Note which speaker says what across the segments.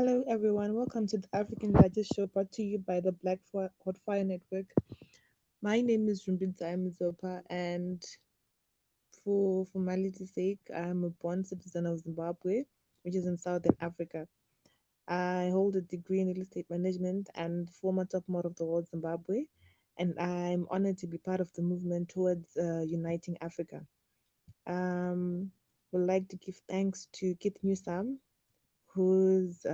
Speaker 1: Hello, everyone. Welcome to the African Digest Show brought to you by the Hotfire Network. My name is Rumbidza Zopa, and for formality's sake, I'm a born citizen of Zimbabwe, which is in Southern Africa. I hold a degree in real estate management and former top model of the world, Zimbabwe, and I'm honored to be part of the movement towards uniting Africa. Um, would like to give thanks to Kit Newsam, who's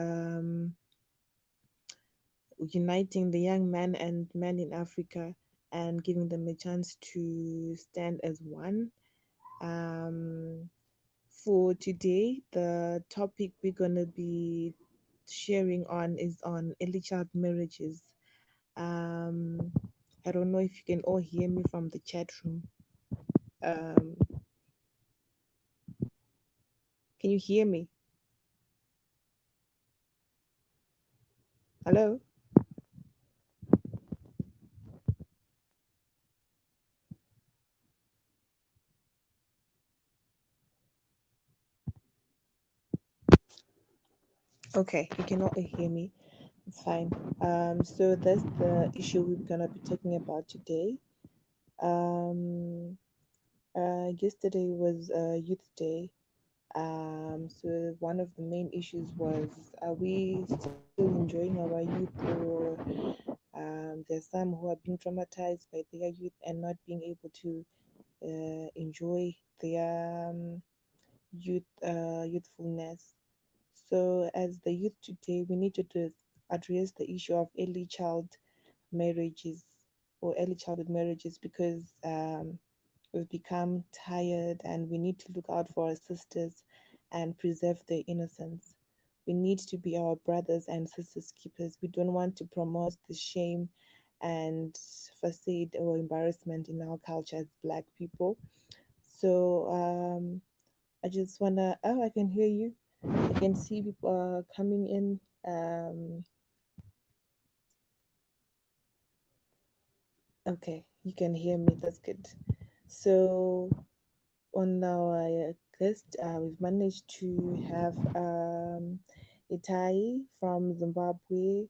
Speaker 1: uniting the young man and men in Africa and giving them a chance to stand as one. Um, for today, the topic we're going to be sharing on is on early child marriages. Um, I don't know if you can all hear me from the chat room. Um, can you hear me? Hello? Okay, you can all hear me. It's fine. So that's the issue we're gonna be talking about today. Um, Yesterday was Youth Day. So one of the main issues was, are we still enjoying our youth, or there's some who are being traumatized by their youth and not being able to enjoy their youthfulness. So as the youth today, we need to address the issue of early child marriages or early childhood marriages because we've become tired and we need to look out for our sisters and preserve their innocence. We need to be our brothers and sisters keepers. We don't want to promote the shame and facade or embarrassment in our culture as Black people. So I just wanna. Oh, I can hear you. I can see people coming in. Okay, you can hear me. That's good. So on our list, we've managed to have Itai from Zimbabwe.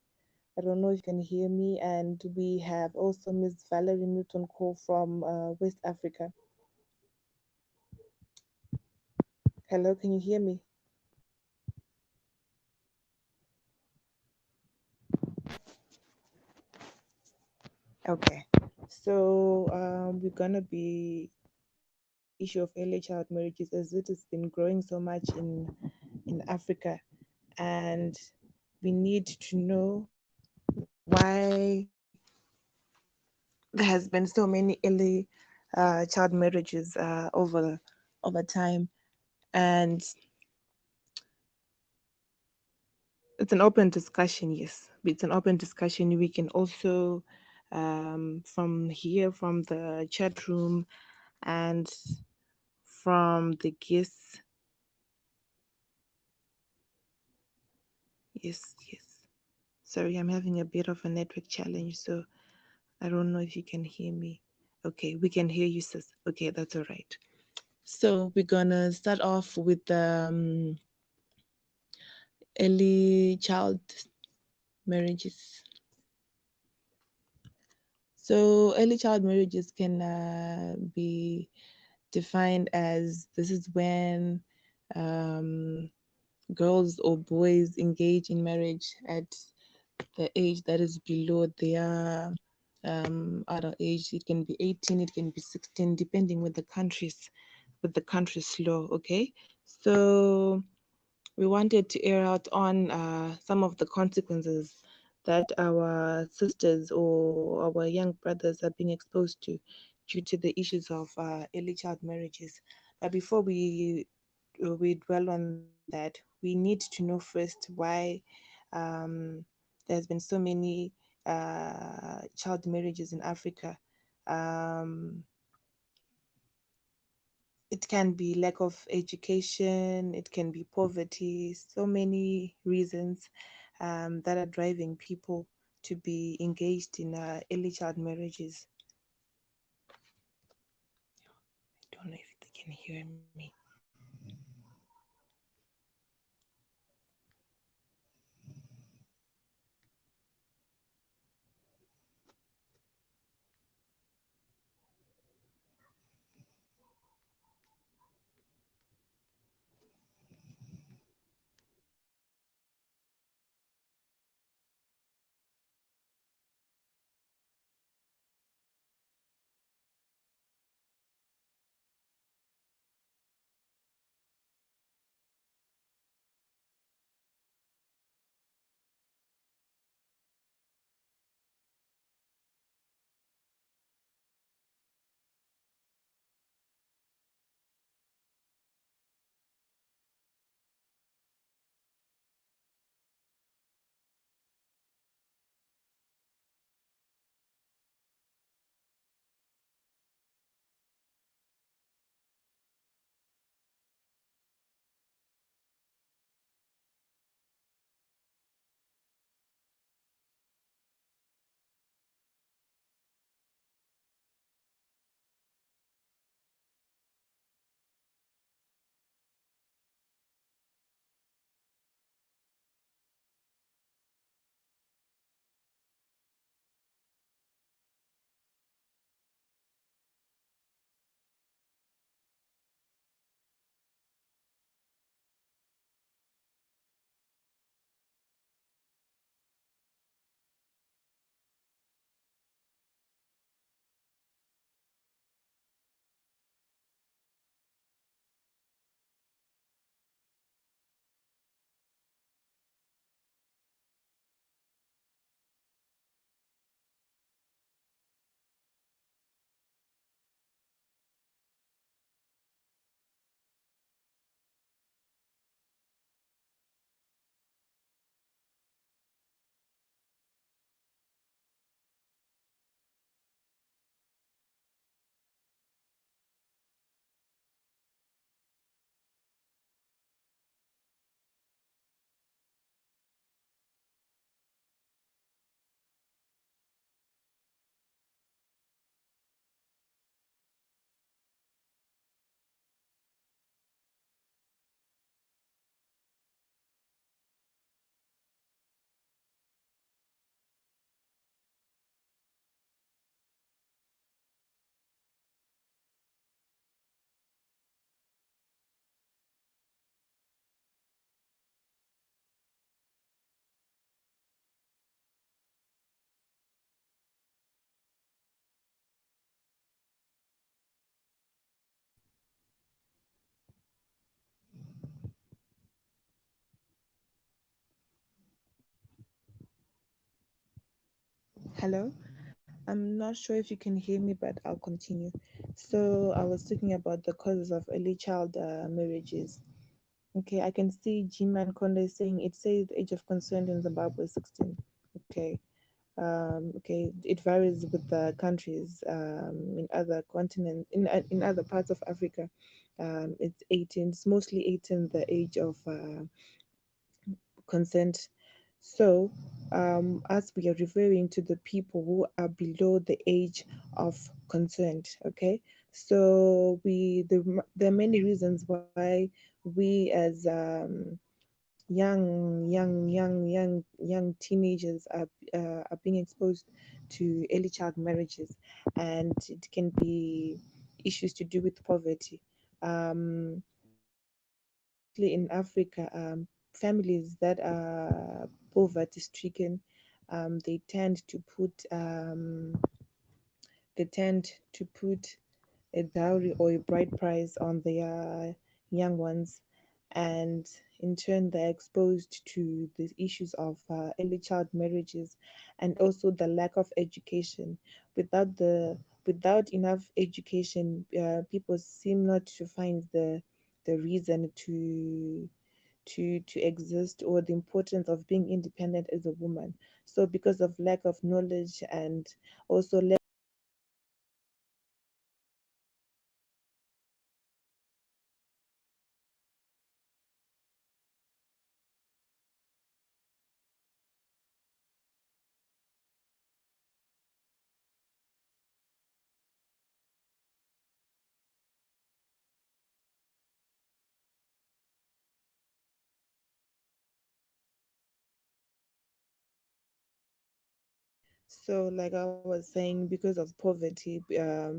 Speaker 1: I don't know if you can hear me. And we have also Miss Valerie Newton Cole from West Africa. Hello, can you hear me? Okay. So we're gonna be the issue of early child marriages as it has been growing so much in Africa, and we need to know why there has been so many early child marriages over time, and it's an open discussion. Yes, it's an open discussion. We can also from here, from the chat room and from the guests. Yes, yes. Sorry, I'm having a bit of a network challenge, so I don't know if you can hear me. Okay, we can hear you, sis. Okay, that's all right. So we're gonna start off with early child marriages. So early child marriages can be defined as this is when um, girls or boys engage in marriage at the age that is below their adult age. It can be 18, it can be 16, depending with the country's law. Okay, so we wanted to air out on some of the consequences that our sisters or our young brothers are being exposed to due to the issues of early child marriages. But before we dwell on that, we need to know first why um, there's been so many child marriages in Africa. Um, it can be lack of education, it can be poverty, so many reasons that are driving people to be engaged in early child marriages. I don't know if they can hear me. Hello. I'm not sure if you can hear me, but I'll continue. So I was talking about the causes of early child marriages. Okay, I can see G-Man Konde is saying it says the age of consent in Zimbabwe is 16. Okay. Okay, it varies with the countries. In other continents, in other parts of Africa, it's 18. It's mostly 18, the age of consent. So, as we are referring to the people who are below the age of consent, okay. So there are many reasons why we as young teenagers are being exposed to early child marriages, and it can be issues to do with poverty. Mostly in Africa, families that are poverty stricken, they tend to put a dowry or a bride price on their young ones, and in turn they're exposed to the issues of early child marriages, and also the lack of education. Without enough education, people seem not to find the reason to exist, or the importance of being independent as a woman. So because of lack of knowledge, and also so, like I was saying, because of poverty,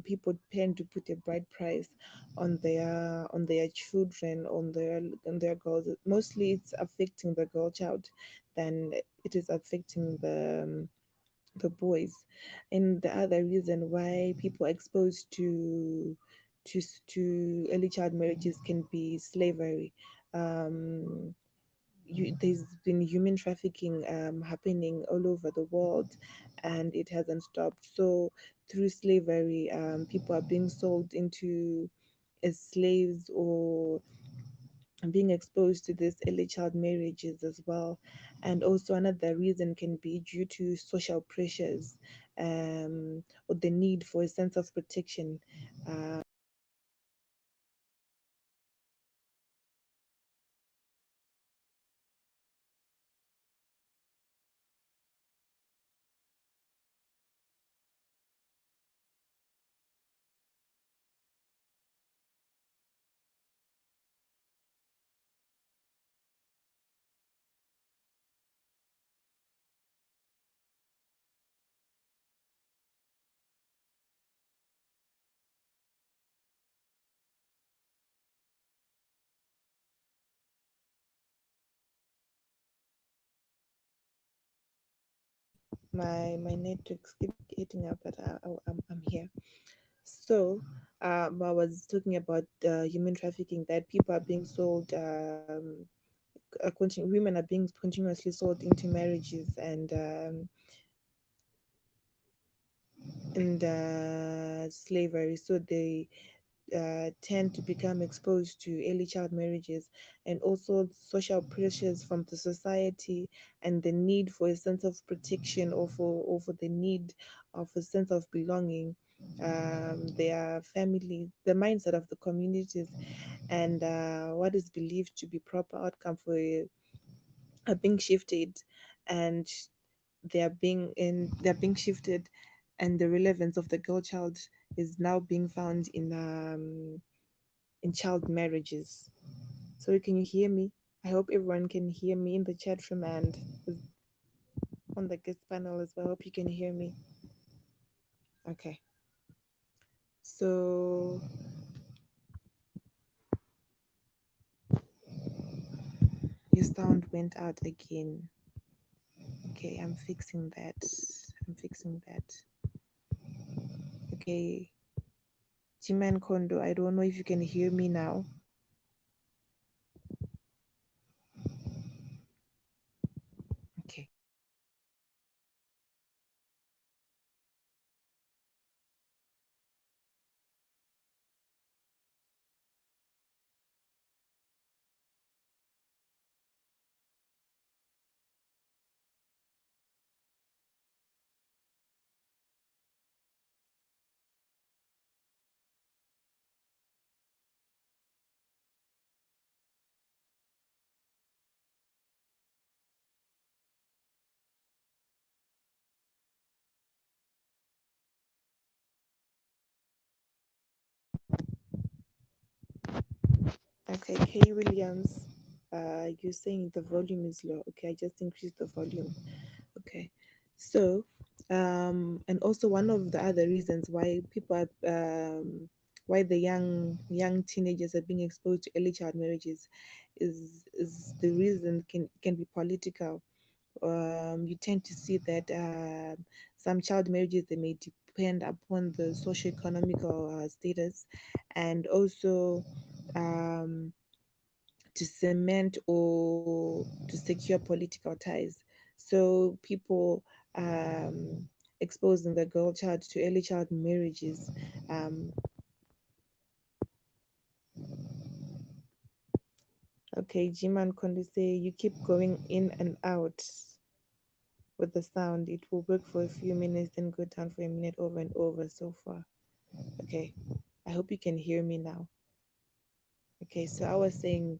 Speaker 1: people tend to put a bride price on their children, on their girls. Mostly, it's affecting the girl child than it is affecting the boys. And the other reason why people are exposed to early child marriages can be slavery. Um, there's been human trafficking happening all over the world, and it hasn't stopped. So through slavery, people are being sold into as slaves, or being exposed to this early child marriages as well. And also another reason can be due to social pressures, or the need for a sense of protection. uh, my networks keep hitting up, but I'm here. So, I was talking about human trafficking, that people are being sold, women are being continuously sold into marriages, and slavery. So they tend to become exposed to early child marriages, and also social pressures from the society, and the need for a sense of protection, or for the need of a sense of belonging. Their family, the mindset of the communities, and what is believed to be proper outcome are being shifted, and they're being shifted, and the relevance of the girl child is now being found in child marriages. So can you hear me? I hope everyone can hear me in the chat room, and on the guest panel as well. I hope you can hear me. Okay. So your sound went out again. Okay, I'm fixing that. I'm fixing that. Okay. Jiman Kondo, I don't know if you can hear me now. Okay. Okay, Kay Williams, you're saying the volume is low. Okay, I just increased the volume. Okay, so and also one of the other reasons why people are why the young teenagers are being exposed to early child marriages is the reason can be political. You tend to see that some child marriages they may depend upon the socio-economical status, and also um, to cement or to secure political ties. So people exposing the girl child to early child marriages. Um, okay, Jiman Konde say you keep going in and out with the sound. It will work for a few minutes, then go down for a minute over and over so far. Okay, I hope you can hear me now. Okay, so I was saying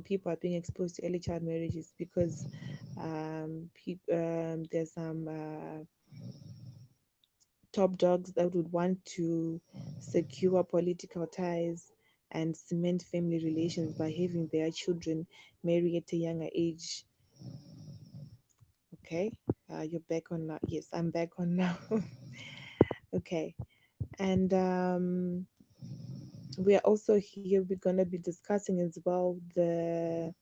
Speaker 1: people are being exposed to early child marriages because there's some top dogs that would want to secure political ties and cement family relations by having their children marry at a younger age. Okay, you're back on now. Yes, I'm back on now. Okay, and we are also here. We're gonna be discussing as well the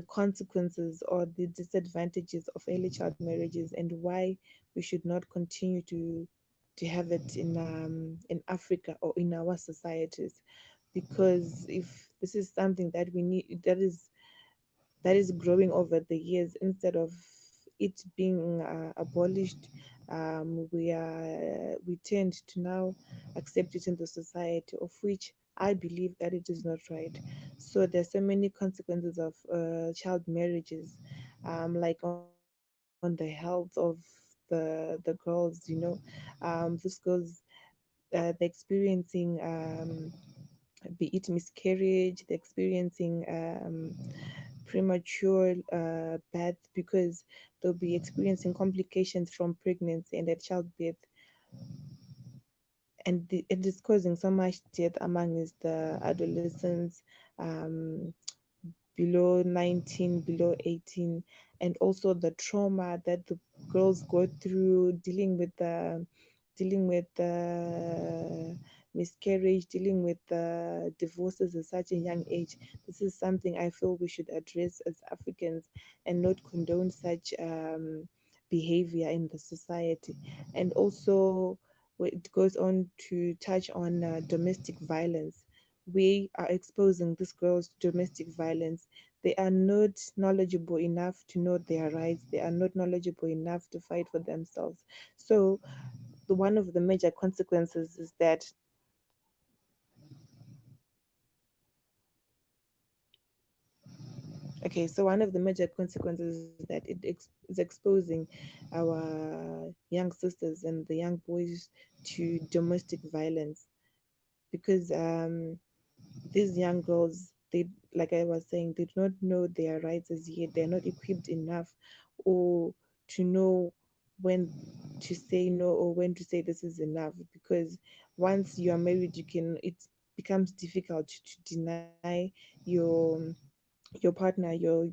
Speaker 1: consequences or the disadvantages of early child marriages and why we should not continue to have it in Africa or in our societies. Because if this is something that we need, that is growing over the years, instead of it being abolished, we tend to now accept it in the society, of which I believe that it is not right. So there's so many consequences of child marriages, like on the health of the girls. These girls, they're experiencing be it miscarriage, they're experiencing premature birth, because they'll be experiencing complications from pregnancy and at childbirth, and it is causing so much death among the adolescents, um, below 19, below 18, and also the trauma that the girls go through dealing with miscarriage, dealing with divorces at such a young age. This is something I feel we should address as Africans and not condone such behavior in the society. And also, it goes on to touch on domestic violence. We are exposing these girls to domestic violence. They are not knowledgeable enough to know their rights. They are not knowledgeable enough to fight for themselves. So, one of the major consequences is that, okay, so one of the major consequences is that is exposing our young sisters and the young boys to domestic violence, because these young girls, they, like I was saying, they do not know their rights as yet. They're not equipped enough or to know when to say no or when to say this is enough, because once you are married, it becomes difficult to deny your partner your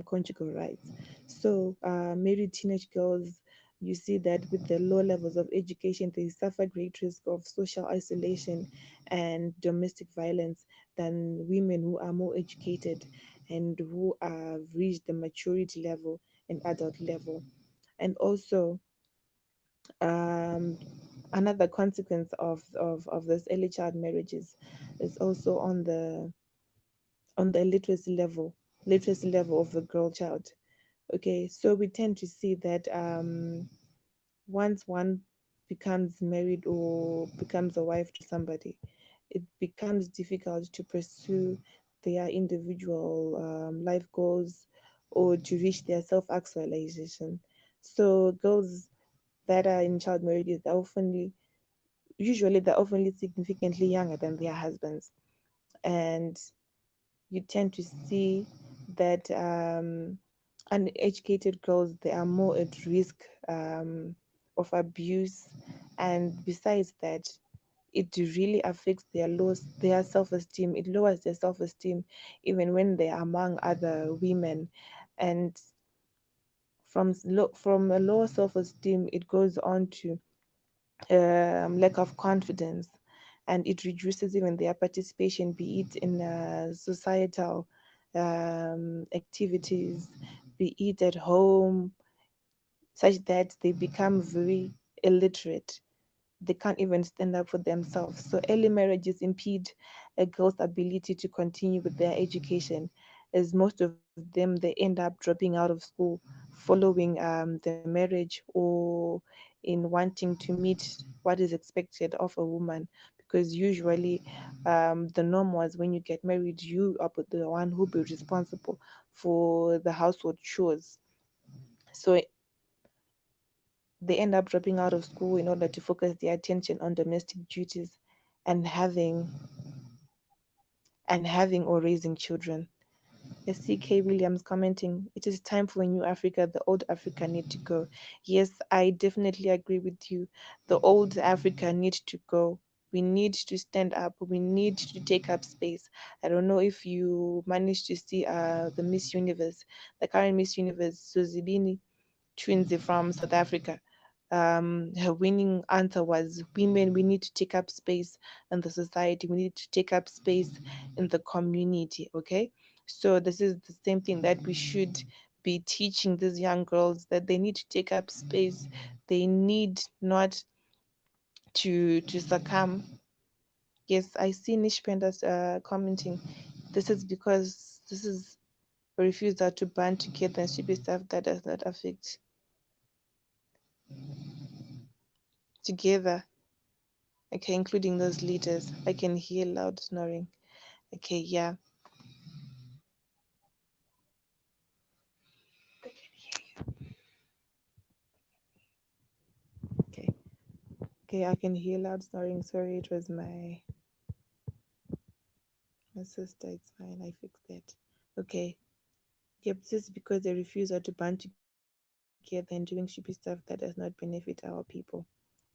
Speaker 1: conjugal rights. So married teenage girls, you see that with the low levels of education, they suffer great risk of social isolation and domestic violence than women who are more educated and who have reached the maturity level and adult level. And also, um, another consequence of this early child marriages is also on the literacy level of the girl child. Okay, so we tend to see that once one becomes married or becomes a wife to somebody, it becomes difficult to pursue their individual life goals or to reach their self actualization. So girls that are in child marriages, they're often significantly younger than their husbands, and you tend to see that uneducated girls, they are more at risk of abuse. And besides that, it really affects their self-esteem. It lowers their self-esteem even when they are among other women. And from a lower self-esteem, it goes on to lack of confidence, and it reduces even their participation, be it in societal activities, be it at home, such that they become very illiterate. They can't even stand up for themselves. So early marriages impede a girl's ability to continue with their education, as most of them they end up dropping out of school following the marriage, or in wanting to meet what is expected of a woman. Because usually the norm was when you get married, you are the one who be responsible for the household chores. So they end up dropping out of school in order to focus their attention on domestic duties and having or raising children. SCK Williams commenting, it is time for a new Africa. The old Africa need to go. Yes, I definitely agree with you. The old Africa need to go. We need to stand up. We need to take up space. I don't know if you managed to see the Miss Universe, the current Miss Universe, Suzibini Twins from South Africa. Her winning answer was, women, we need to take up space in the society. We need to take up space in the community. Okay. So this is the same thing that we should be teaching these young girls, that they need to take up space. They need not to succumb. Yes, I see Nish Pendas commenting. This is because this is a refusal to band together and should be stuff that does not affect together. Okay, including those leaders. I can hear loud snoring. Okay, yeah. Okay. Okay, I can hear loud snoring. Sorry, it was my sister. It's fine. I fixed that. Okay. Yep, this is because they refuse to band together and doing stupid stuff that does not benefit our people,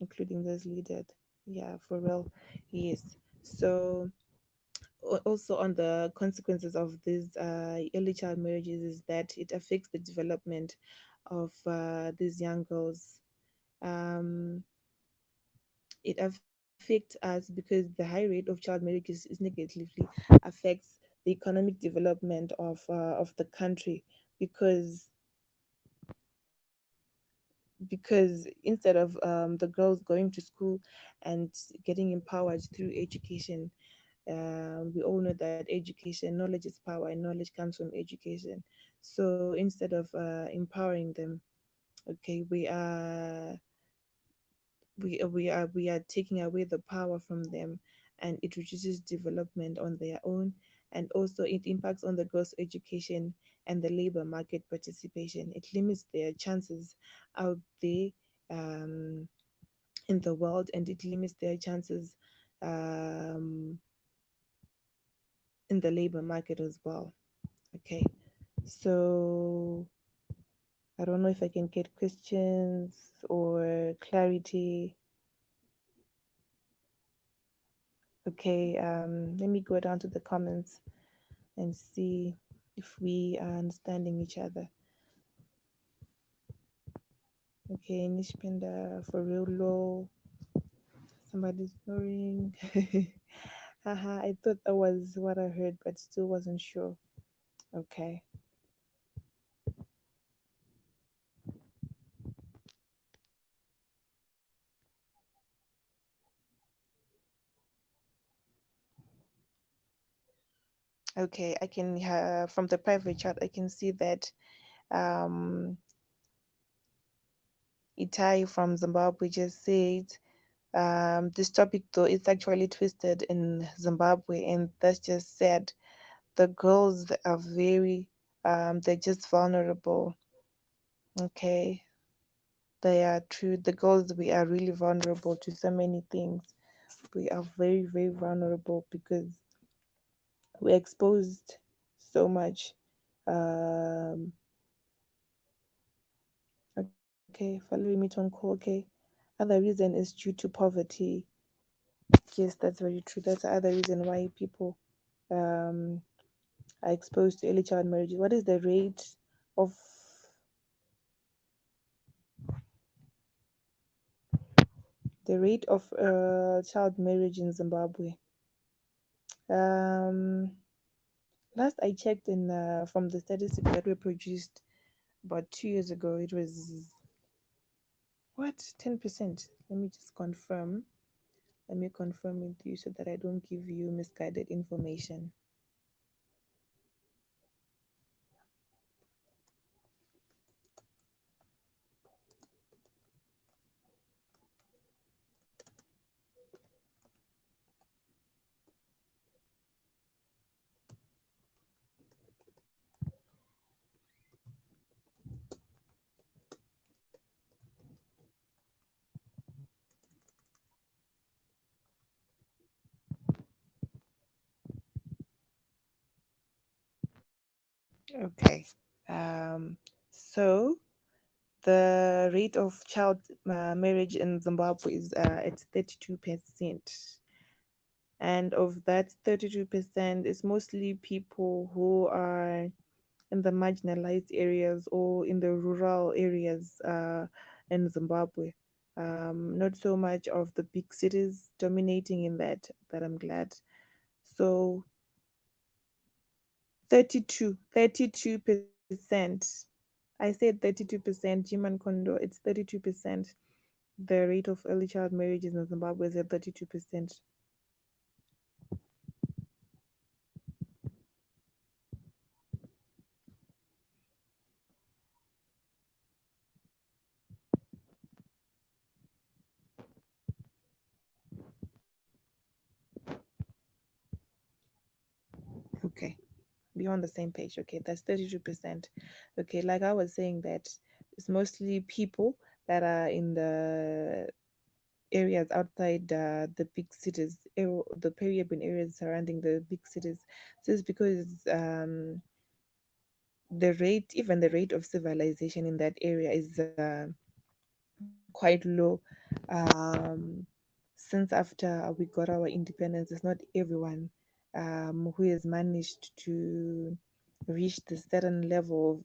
Speaker 1: including those leaders. Yeah, for real. Yes. So also on the consequences of these early child marriages is that it affects the development of these young girls. um, it affects us because the high rate of child marriages is negatively affects the economic development of the country, because instead of the girls going to school and getting empowered through education, we all know that education, knowledge is power, and knowledge comes from education. So instead of empowering them, okay, we are taking away the power from them, and it reduces development on their own, and also it impacts on the girls' education and the labor market participation. It limits their chances out there um, in the world, and it limits their chances um, in the labor market as well. Okay, so I don't know if I can get questions or clarity. Okay, let me go down to the comments and see if we are understanding each other. Okay, Nishpenda for real low. Somebody's snoring. Haha, I thought that was what I heard, but still wasn't sure. Okay. Okay, I can from the private chat I can see that um Itai from Zimbabwe just said this topic though is actually twisted in Zimbabwe, and that's just sad. The girls are very they're just vulnerable. Okay, they are true. The girls, we are really vulnerable to so many things. We are very, very vulnerable because we're exposed so much. Um, okay, following me on call. Okay, other reason is due to poverty. Yes, that's very true. That's the other reason why people um, are exposed to early child marriages. What is of the rate of child marriage in Zimbabwe? Um, Last I checked in from the statistics that were produced about 2 years ago, it was what 10%. Let me just confirm. Let me confirm with you so that I don't give you misguided information. Okay. Um, so the rate of child marriage in Zimbabwe is at 32%. And of that 32%, it's mostly people who are in the marginalized areas or in the rural areas in Zimbabwe. Not so much of the big cities dominating in that, but I'm glad. So 32%. I said 32%, Jiman Kondo, it's 32%. The rate of early child marriages in Zimbabwe is at 32%. Okay, we're on the same page. Okay, that's 32%. Okay, like I was saying, that it's mostly people that are in the areas outside the big cities, the peri-urban areas surrounding the big cities. So it's because even the rate of civilization in that area is quite low. Since after we got our independence, it's not everyone who has managed to reach the certain level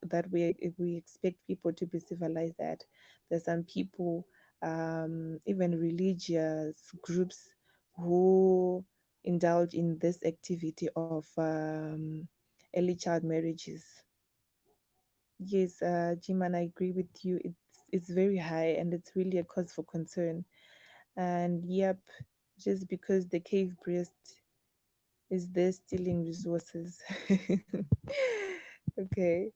Speaker 1: that we expect people to be civilized at. There's some people, even religious groups, who indulge in this activity of early child marriages. Yes, Jiman, I agree with you. It's very high and it's really a cause for concern. And yep, just because the cave priest is there stealing resources. Okay.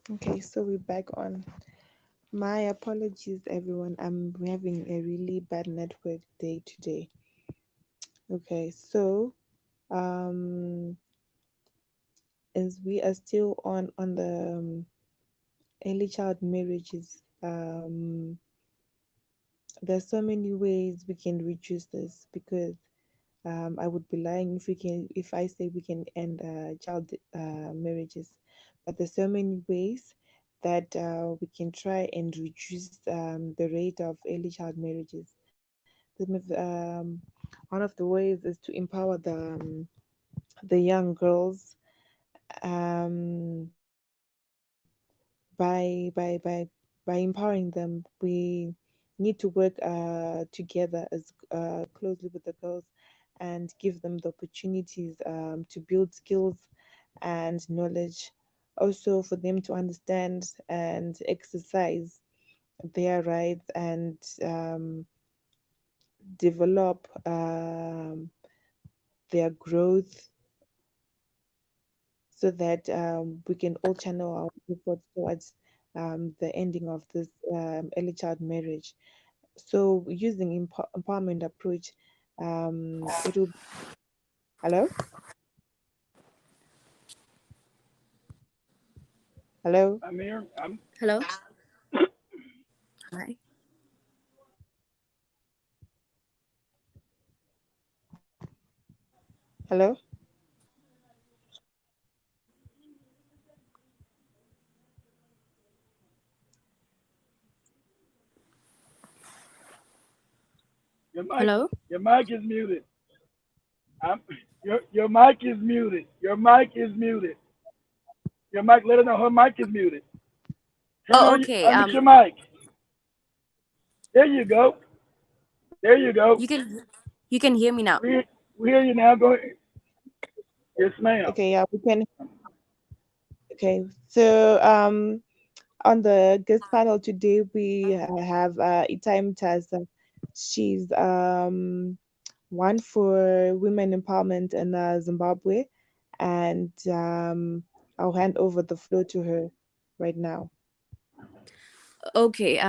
Speaker 1: Okay, so we're back on. My apologies, everyone. I'm having a really bad network day today. Okay, so um, as we are still on the early child marriages, there's so many ways we can reduce this because I would be lying if I say we can end child marriages, but there's so many ways that we can try and reduce the rate of early child marriages. One of the ways is to empower the young girls um, by empowering them. We need to work together as closely with the girls and give them the opportunities to build skills and knowledge. Also, for them to understand and exercise their rights and develop their growth so that we can all channel our efforts towards the ending of this early child marriage. So, using empowerment approach, it'll hello, hello,
Speaker 2: I'm here. I'm
Speaker 3: Hello. Hi.
Speaker 1: hello.
Speaker 2: your mic.
Speaker 3: Hello.
Speaker 2: Your mic is muted. I'm, your mic is muted. Your mic is muted. Your mic. Let her know her mic is muted. Turn
Speaker 3: Oh,
Speaker 2: on.
Speaker 3: okay.
Speaker 2: Unmute your mic. There you go. There you go.
Speaker 3: You can hear me now.
Speaker 2: We hear you now. Go ahead. Yes, ma'am.
Speaker 1: Okay, yeah, we can. Okay, so on the guest panel today, we have Itai Mtasa. She's one for women empowerment in Zimbabwe, and I'll hand over the floor to her right now.
Speaker 3: Okay.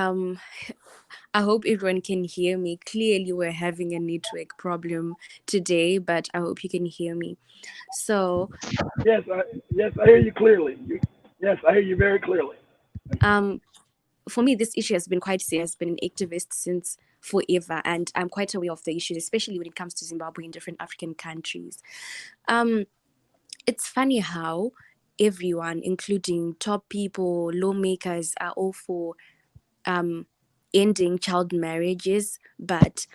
Speaker 3: I hope everyone can hear me. Clearly, we're having a network problem today, but I hope you can hear me. So,
Speaker 2: Yes, I hear you clearly. Yes, I hear you very clearly.
Speaker 3: um, for me, this issue has been quite serious. I've been an activist since forever, and I'm quite aware of the issues, especially when it comes to Zimbabwe and different African countries. Um, it's funny how everyone, including top people, lawmakers, are all for ending child marriages, but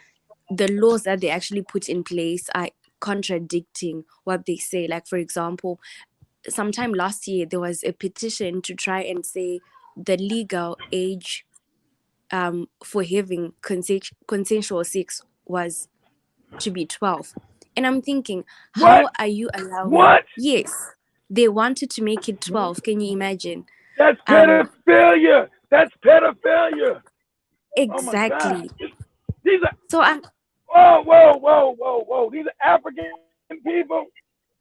Speaker 3: the laws that they actually put in place are contradicting what they say. Like, for example, sometime last year, there was a petition to try and say the legal age for having consensual sex was to be 12. And I'm thinking,
Speaker 2: What?
Speaker 3: how are you allowing?
Speaker 2: What?
Speaker 3: Yes, they wanted to make it 12. Can you imagine?
Speaker 2: That's
Speaker 3: Um,
Speaker 2: pedophilia. That's pedophilia. Oh my God.
Speaker 3: exactly.
Speaker 2: These are
Speaker 3: So
Speaker 2: whoa. These are African people.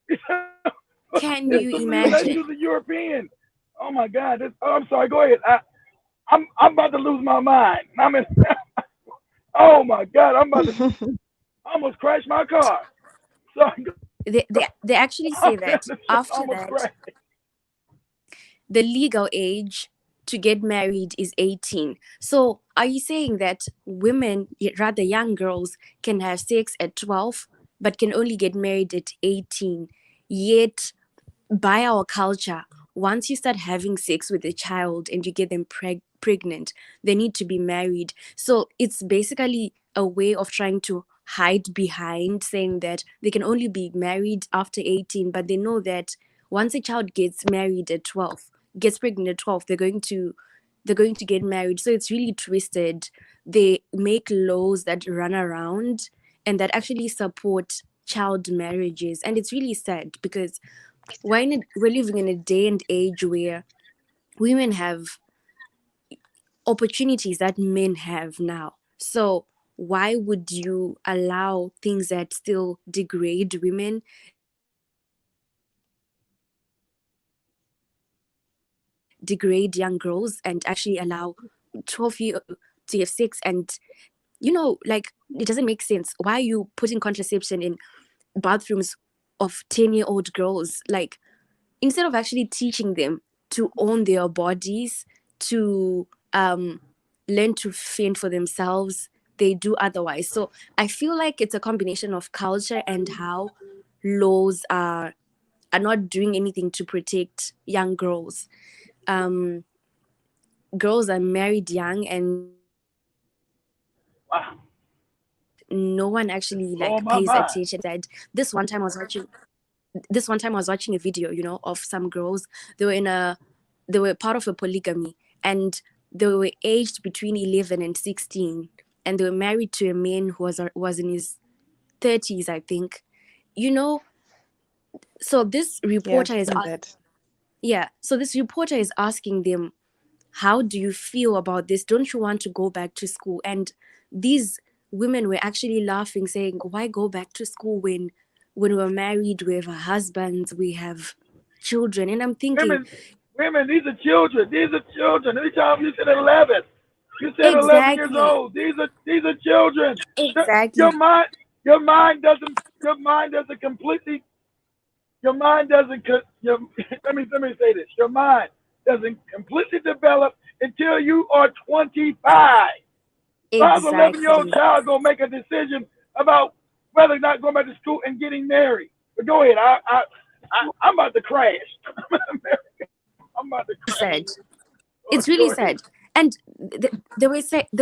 Speaker 2: This is
Speaker 3: can you
Speaker 2: let's use
Speaker 3: imagine?
Speaker 2: a European. Oh my God. I'm sorry. Go ahead. I'm about to lose my mind. Oh my God. I'm about to almost crash my car. Sorry.
Speaker 3: They actually
Speaker 2: I'm
Speaker 3: say
Speaker 2: about
Speaker 3: that
Speaker 2: to
Speaker 3: after
Speaker 2: almost
Speaker 3: that,
Speaker 2: crash.
Speaker 3: the legal age to get married is 18. So are you saying that women, rather young girls, can have sex at 12 but can only get married at 18? Yet, by our culture, once you start having sex with a child and you get them pregnant, they need to be married. So it's basically a way of trying to hide behind saying that they can only be married after 18, but they know that once a child gets married at 12, gets pregnant at 12, they're going to get married. So it's really twisted. They make laws that run around and that actually support child marriages, and it's really sad because we're living in a day and age where women have opportunities that men have now. So why would you allow things that still degrade women, that still degrade young girls and actually allow 12-year to have sex. And like, it doesn't make sense. Why are you putting contraception in bathrooms of 10-year-old girls? Like, instead of actually teaching them to own their bodies, to learn to fend for themselves, they do otherwise. So I feel like it's a combination of culture and how laws are not doing anything to protect young girls. Girls are married young, and
Speaker 2: Wow.
Speaker 3: no one actually
Speaker 2: Blowing
Speaker 3: like
Speaker 2: my
Speaker 3: pays
Speaker 2: mind.
Speaker 3: attention. That this one time I was watching a video, of some girls. They were part of a polygamy, and they were aged between 11 and 16, and they were married to a man who was in his 30s, I think. You know, so this
Speaker 1: Yeah,
Speaker 3: reporter
Speaker 1: I've
Speaker 3: is
Speaker 1: seen that.
Speaker 3: yeah, so this reporter is asking them, how do you feel about this? Don't you want to go back to school? And these women were actually laughing, saying, why go back to school when we're married, we have a husband, we have children? And I'm thinking,
Speaker 2: Women, women, these are children. These are children. Anytime you said 11, you said 11 years
Speaker 3: exactly,
Speaker 2: old. These are children. Your
Speaker 3: exactly,
Speaker 2: mind, your mind doesn't, your mind doesn't completely, your mind doesn't. Let me say this. Your mind doesn't completely develop until you are 25. So how's an 11-year-old
Speaker 3: exactly.
Speaker 2: child gonna make a decision about whether or not going back to school and getting married? But go ahead. I'm about to crash. I'm about to crash.
Speaker 3: Sad.
Speaker 2: Oh,
Speaker 3: It's really
Speaker 2: go ahead.
Speaker 3: sad. And they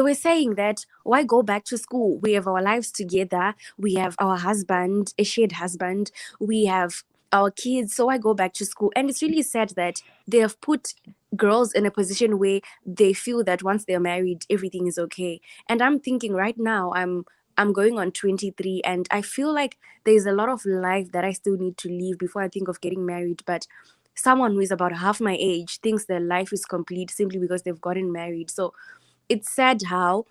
Speaker 3: were saying that, why go back to school? We have our lives together. We have our husband, a shared husband. We have our kids. So why go back to school? And it's really sad that they have put girls in a position where they feel that once they're married, everything is okay. And I'm thinking right now, I'm going on 23, and I feel like there's a lot of life that I still need to live before I think of getting married. But someone who is about half my age thinks their life is complete simply because they've gotten married. So it's sad how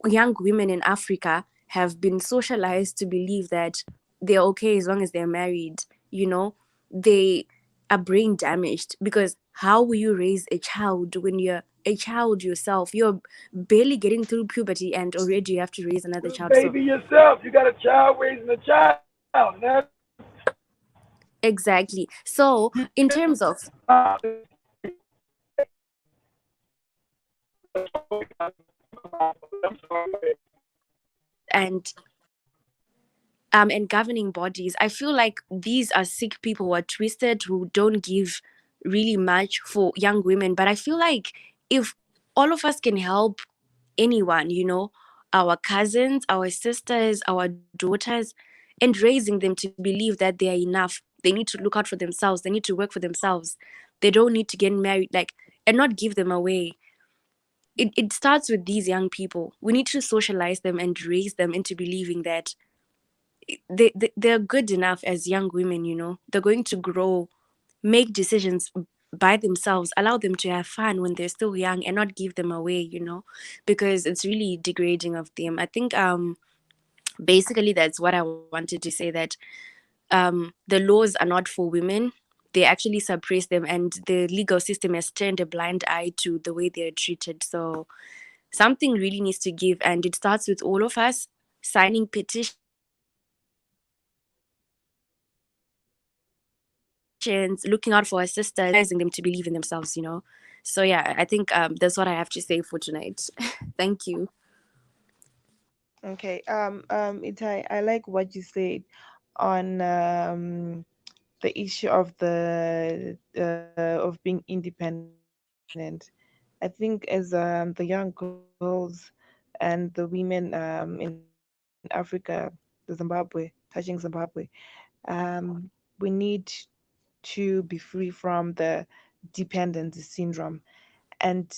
Speaker 3: young women in Africa have been socialized to believe that they're okay as long as they're married. They are brain damaged, because how will you raise a child when you're a child yourself? You're barely getting through puberty, and already you have to raise another
Speaker 2: You're a
Speaker 3: child. So
Speaker 2: baby yourself. You got a child raising a child. That's
Speaker 3: exactly. So in terms of and and governing bodies, I feel like these are sick people who are twisted, who don't give really much for young women. But I feel like if all of us can help anyone, our cousins, our sisters, our daughters, and raising them to believe that they are enough, they need to look out for themselves, they need to work for themselves, they don't need to get married, like, and not give them away. It starts with these young people. We need to socialize them and raise them into believing that they're good enough as young women. They're going to grow, make decisions by themselves, allow them to have fun when they're still young, and not give them away, because it's really degrading of them. I think basically that's what I wanted to say, that the laws are not for women. They actually suppress them, and the legal system has turned a blind eye to the way they're treated. So something really needs to give, and it starts with all of us signing petitions, looking out for our sisters, raising them to believe in themselves. So yeah, I think that's what I have to say for tonight. Thank you.
Speaker 1: Okay. Itai, I like what you said on the issue of being independent. I think as the young girls and the women in Africa, touching Zimbabwe, we need to be free from the dependency syndrome and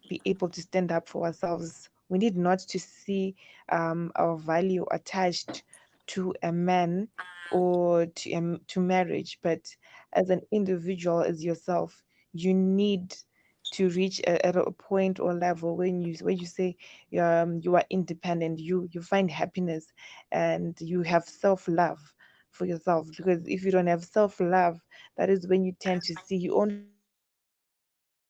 Speaker 1: be able to stand up for ourselves. We need not to see our value attached to a man or to marriage, but as an individual, as yourself, you need to reach at a point or level when you say you are independent, you find happiness and you have self love for yourself. Because if you don't have self love, that is when you tend to see you only see yourself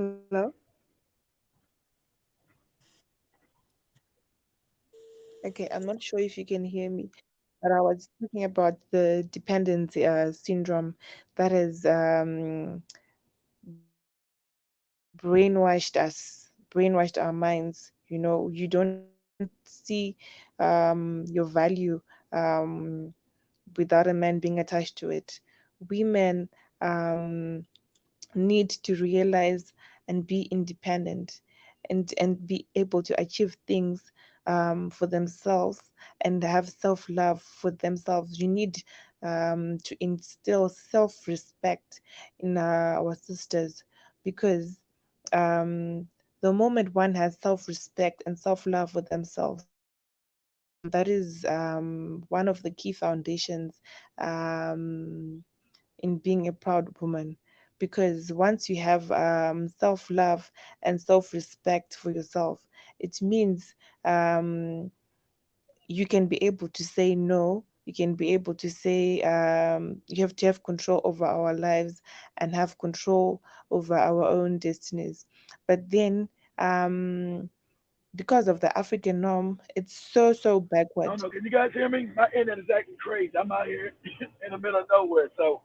Speaker 1: Hello? Okay, I'm not sure if you can hear me, but I was talking about the dependency syndrome that is brainwashed our minds. You know, you don't see your value um, without a man being attached to it. Women need to realize and be independent and be able to achieve things for themselves and have self-love for themselves. You need to instill self-respect in our sisters because um, the moment one has self-respect and self-love for themselves, that is one of the key foundations in being a proud woman, because once you have self-love and self-respect for yourself, it means um, you can be able to say no. You can be able to say you have to have control over our lives and have control over our own destinies. But then because of the African norm, it's so
Speaker 2: I don't
Speaker 1: backward.
Speaker 2: know. Can you guys hear me? My internet is acting crazy. I'm out here in the middle of nowhere, so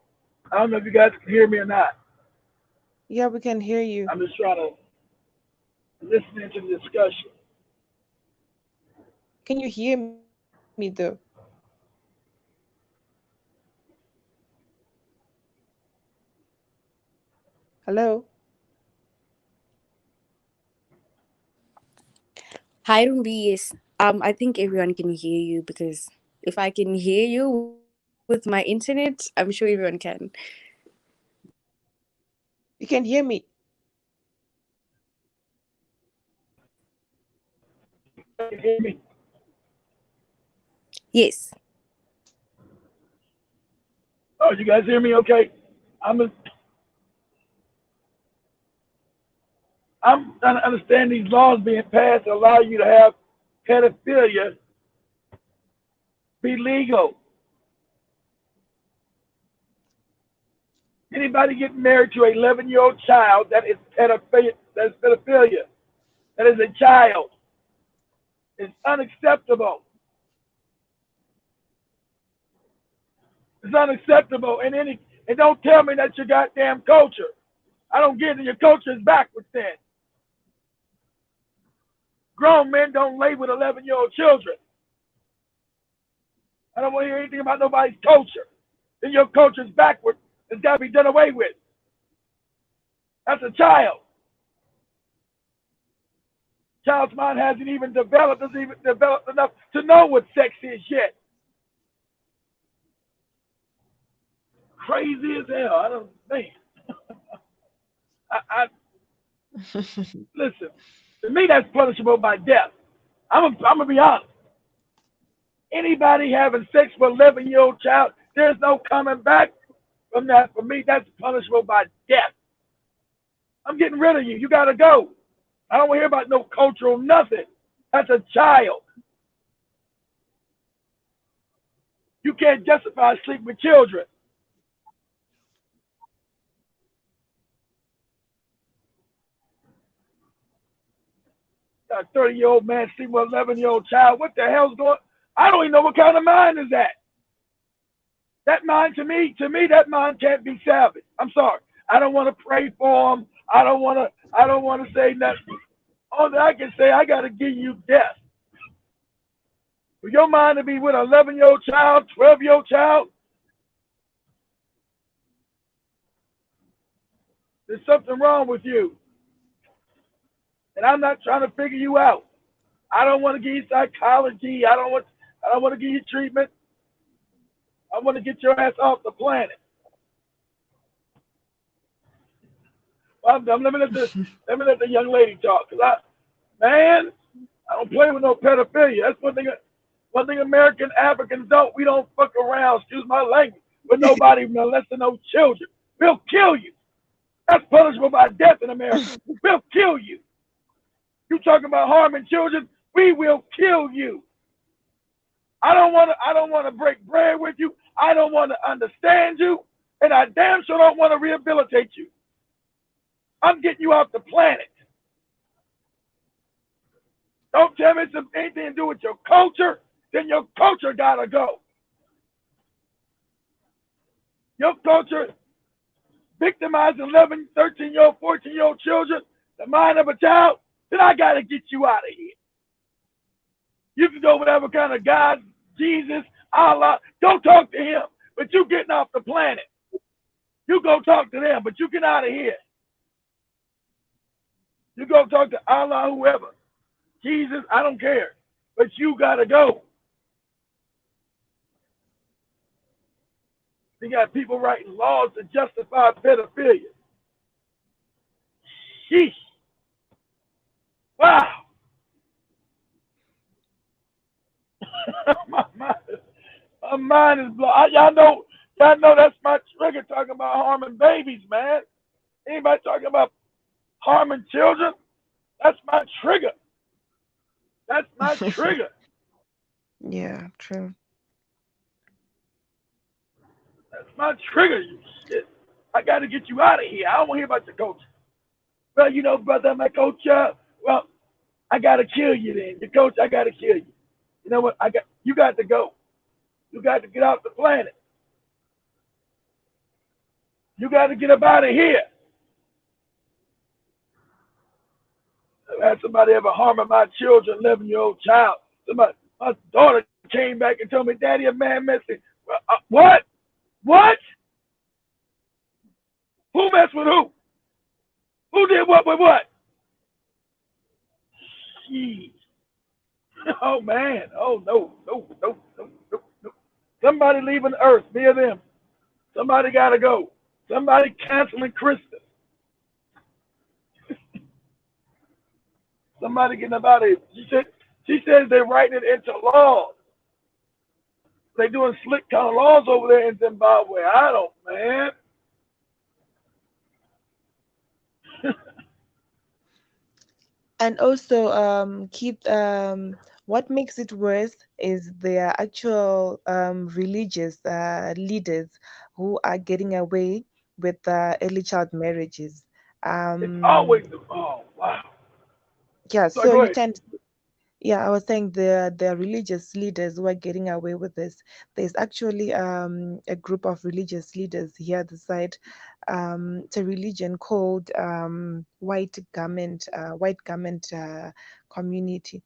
Speaker 2: I don't know if you guys can hear me or not.
Speaker 1: Yeah, we can hear you.
Speaker 2: I'm just trying to listen into the discussion.
Speaker 1: Can you hear me though? Hello?
Speaker 3: Hi, Rumbi. Yes. I think everyone can hear you because if I can hear you with my internet, I'm sure everyone can.
Speaker 1: You can hear me.
Speaker 2: Can you hear me?
Speaker 3: Yes.
Speaker 2: Oh, you guys hear me? Okay. I'm a, I'm trying to understand these laws being passed that allow you to have pedophilia be legal. Anybody getting married to an 11-year-old child that is pedophilia, that is pedophilia, that is a child, is unacceptable. It's unacceptable. And don't tell me that's your goddamn culture. I don't get it. Your culture is backwards then. Grown men don't lay with 11-year-old children. I don't want to hear anything about nobody's culture. Then your culture is backwards. It's got to be done away with. That's a child. Child's mind hasn't even developed, doesn't even developed enough to know what sex is yet. Crazy as hell. I don't think. I listen. To me, that's punishable by death. I'm gonna be honest. Anybody having sex with an 11-year-old child, there's no coming back from that. For me, that's punishable by death. I'm getting rid of you. You gotta go. I don't want to hear about no cultural nothing. That's a child. You can't justify sleeping with children. A 30-year-old man sleeping with an 11-year-old child. What the hell's going? I don't even know what kind of mind is that. That mind that mind can't be salvaged. I'm sorry. I don't want to pray for him. I don't want to say nothing. All that I can say, I got to give you death. For your mind to be with an 11-year-old child, 12-year-old child, there's something wrong with you. And I'm not trying to figure you out. I don't want to give you psychology. I don't want to give you treatment. I want to get your ass off the planet. Let me let the young lady talk. Man, I don't play with no pedophilia. That's one thing. One thing American Africans don't. We don't fuck around. Excuse my language. With nobody molesting no children. We'll kill you. That's punishable by death in America. We'll kill you. You talking about harming children? We will kill you. I don't want to break bread with you. I don't want to understand you. And I damn sure don't want to rehabilitate you. I'm getting you off the planet. Don't tell me it's anything to do with your culture, then your culture gotta go. Your culture victimizing 11, 13-year-old, 14-year-old children, the mind of a child, then I gotta get you out of here. You can go whatever kind of God, Jesus, Allah, go talk to him, but you getting off the planet. You go talk to them, but you get out of here. You go talk to Allah, whoever. Jesus, I don't care. But you gotta go. You got people writing laws to justify pedophilia. Sheesh. Wow. my, mind, my mind is blown. Y'all know that's my trigger talking about harming babies, man. Anybody talking about harming children? That's my trigger. That's my trigger.
Speaker 1: Yeah, true.
Speaker 2: That's my trigger, you shit. I got to get you out of here. I don't want to hear about your coach. Well, you know, brother, my coach, well, I got to kill you then. Your coach, I got to kill you. You know what? You got to go. You got to get off the planet. You got to get up out of here. Had somebody ever harming my children, 11-year-old child. My daughter came back and told me, Daddy, a man messed me. What? What? Who messed with who? Who did what with what? Jeez. Oh, man. Oh, no. Somebody leaving the earth, me or them. Somebody got to go. Somebody canceling Christmas. Somebody getting up out of here. She says they're writing it into laws. They doing slick kind of laws over there in Zimbabwe. I don't, man.
Speaker 1: And also, Keith, what makes it worse is their actual religious leaders who are getting away with early child marriages.
Speaker 2: It's always, oh, wow.
Speaker 1: Yeah,
Speaker 2: Sorry,
Speaker 1: so
Speaker 2: go
Speaker 1: you
Speaker 2: ahead.
Speaker 1: tend yeah, I was saying the religious leaders who are getting away with this. There's actually a group of religious leaders here at the side. It's a religion called White Garment Community.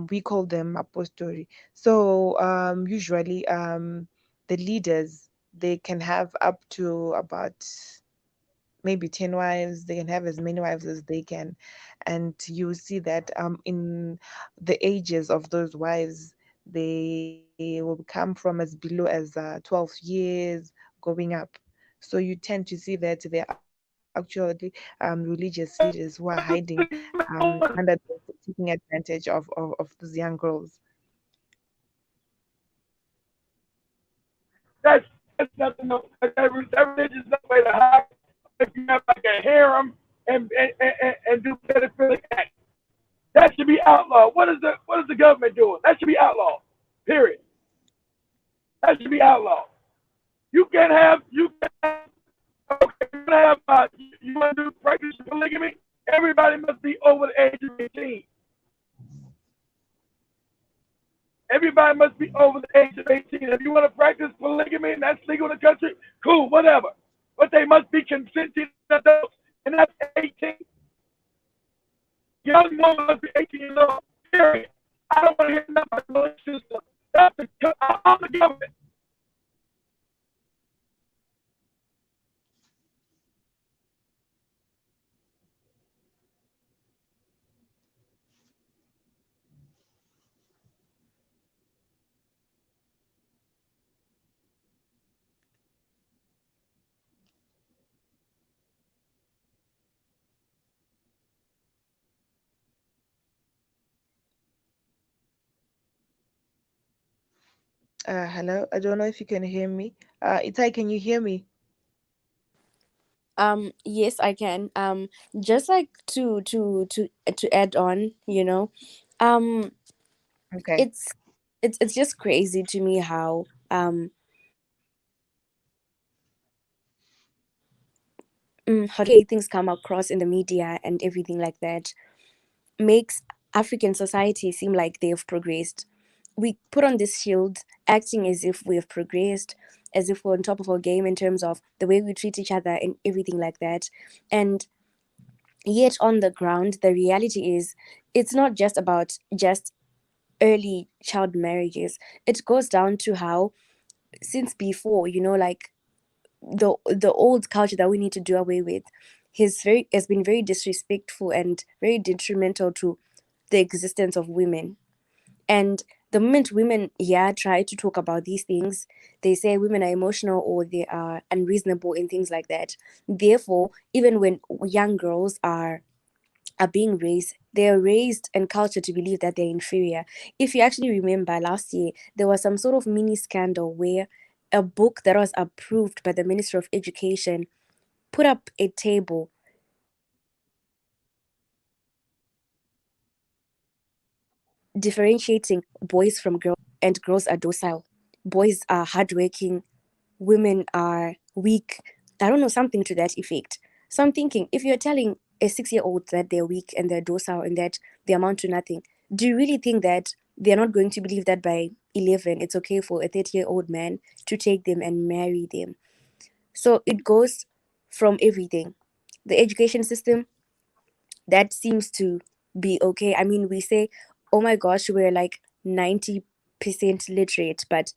Speaker 1: We call them apostoli. So usually the leaders, they can have up to about maybe 10 wives. They can have as many wives as they can, and you see that in the ages of those wives, they will come from as below as 12 years going up. So you tend to see that they're actually religious leaders who are hiding under taking advantage of these young girls.
Speaker 2: That's nothing. That religion's no way to hide. If you have like a harem and do pedophilic acts, that should be outlawed. What is the government doing? That should be outlawed. Period. That should be outlawed. You can't have okay. You can have you want to do practice polygamy? Everybody must be over the age of 18. Everybody must be over the age of 18. If you want to practice polygamy and that's legal in the country, cool, whatever. But they must be consenting adults, and that's 18. Young woman must be 18 years old, period. I don't want to hear nothing about the police system. I'm the government.
Speaker 1: Hello, I don't know if you can hear me. Itai, can you hear me?
Speaker 3: Yes, I can. Just like to add on, um,
Speaker 1: Okay.
Speaker 3: it's it's just crazy to me how how do you say, things come across in the media and everything like that makes African society seem like they have progressed. We put on this shield, acting as if we have progressed, as if we're on top of our game in terms of the way we treat each other and everything like that. And yet, on the ground, the reality is it's not just about just early child marriages. It goes down to how, since before, like the old culture that we need to do away with has been very disrespectful and very detrimental to the existence of women. And the moment women here try to talk about these things, they say women are emotional or they are unreasonable and things like that. Therefore, even when young girls are being raised, they are raised and cultured to believe that they're inferior. If you actually remember last year, there was some sort of mini scandal where a book that was approved by the Minister of Education put up a table differentiating boys from girls, and girls are docile, boys are hardworking, women are weak. I don't know, something to that effect. So I'm thinking, if you're telling a 6-year-old that they're weak and they're docile and that they amount to nothing, do you really think that they're not going to believe that by 11 it's okay for a 30-year-old man to take them and marry them? So it goes from everything. The education system, that seems to be okay. I mean, we say, oh my gosh, we're like 90% literate, but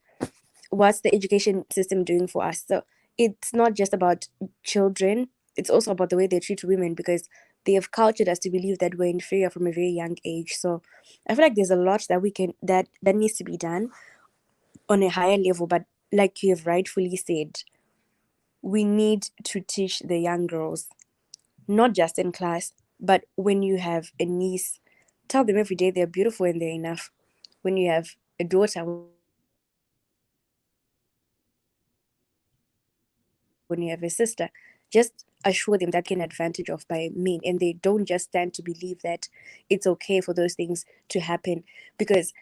Speaker 3: what's the education system doing for us? So it's not just about children, it's also about the way they treat women, because they have cultured us to believe that we're inferior from a very young age. So I feel like there's a lot that we can that needs to be done on a higher level. But like you have rightfully said, we need to teach the young girls, not just in class, but when you have a niece, tell them every day they're beautiful and they're enough. When you have a daughter, when you have a sister, just assure them that they're not taken advantage of by men, and they don't just stand to believe that it's okay for those things to happen. Because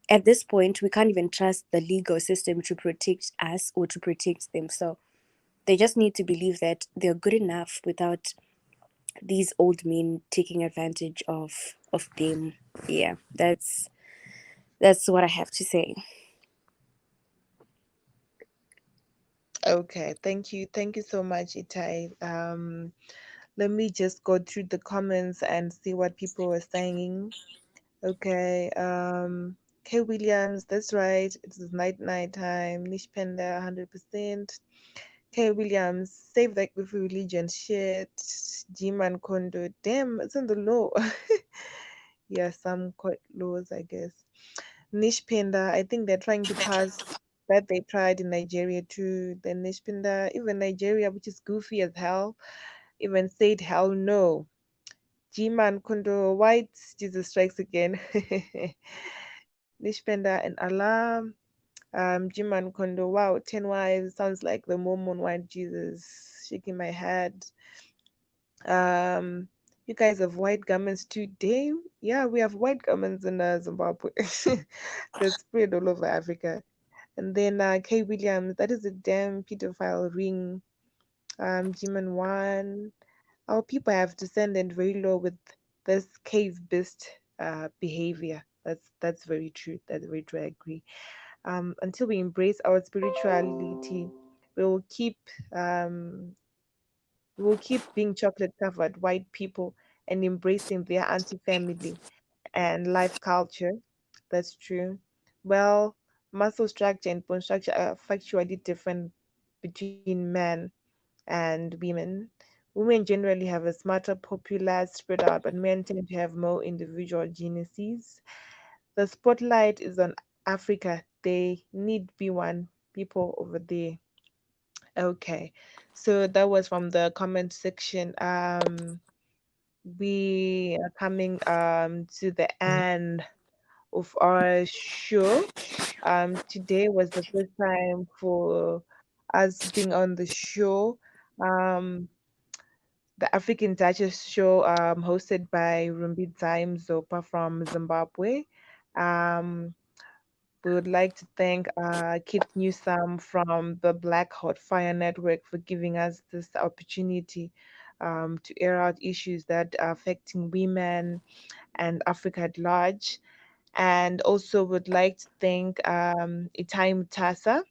Speaker 3: at this point, we can't even trust the legal system to protect us or to protect them. So they just need to believe that they're good enough without these old men taking advantage of them. Yeah, that's what I have to say.
Speaker 1: Okay, thank you so much, Itai. Let me just go through the comments and see what people were saying. Okay, K Williams, that's right. It is night time. Nish Penda, 100%. K Williams, save that with religion shit. G-Man Kondo, damn, it's in the law. Yeah, some court laws, I guess. Nish Penda, I think they're trying to pass that they tried in Nigeria too. Then Nish Penda, even Nigeria, which is goofy as hell, even said hell no. G-Man Kondo, white, Jesus strikes again. Nishpenda and Alarm. Jiman Kondo, wow, 10 wives sounds like the Mormon white Jesus. Shaking my head. Um, you guys have white garments today? Yeah, we have white garments in Zimbabwe. They're spread all over Africa. And then Kay Williams, that is a damn pedophile ring. Jiman One. Our people have descended very low with this cave beast behavior. That's very true. That's very true. I agree. Until we embrace our spirituality, we will keep um, we will keep being chocolate covered white people and embracing their anti-family and life culture. That's true. Well, muscle structure and bone structure are factually different between men and women. Women generally have a smarter populace spread out, but men tend to have more individual geniuses. The spotlight is on Africa. They need B1 people over there. Okay. So that was from the comment section. We are coming to the end of our show. Today was the first time for us being on the show. Um, the African Duchess show, hosted by Rumbi Time Zopa from Zimbabwe. Um, we would like to thank Keith Newsome from the Black Hot Fire Network for giving us this opportunity to air out issues that are affecting women and Africa at large. And also would like to thank Itai Mutasa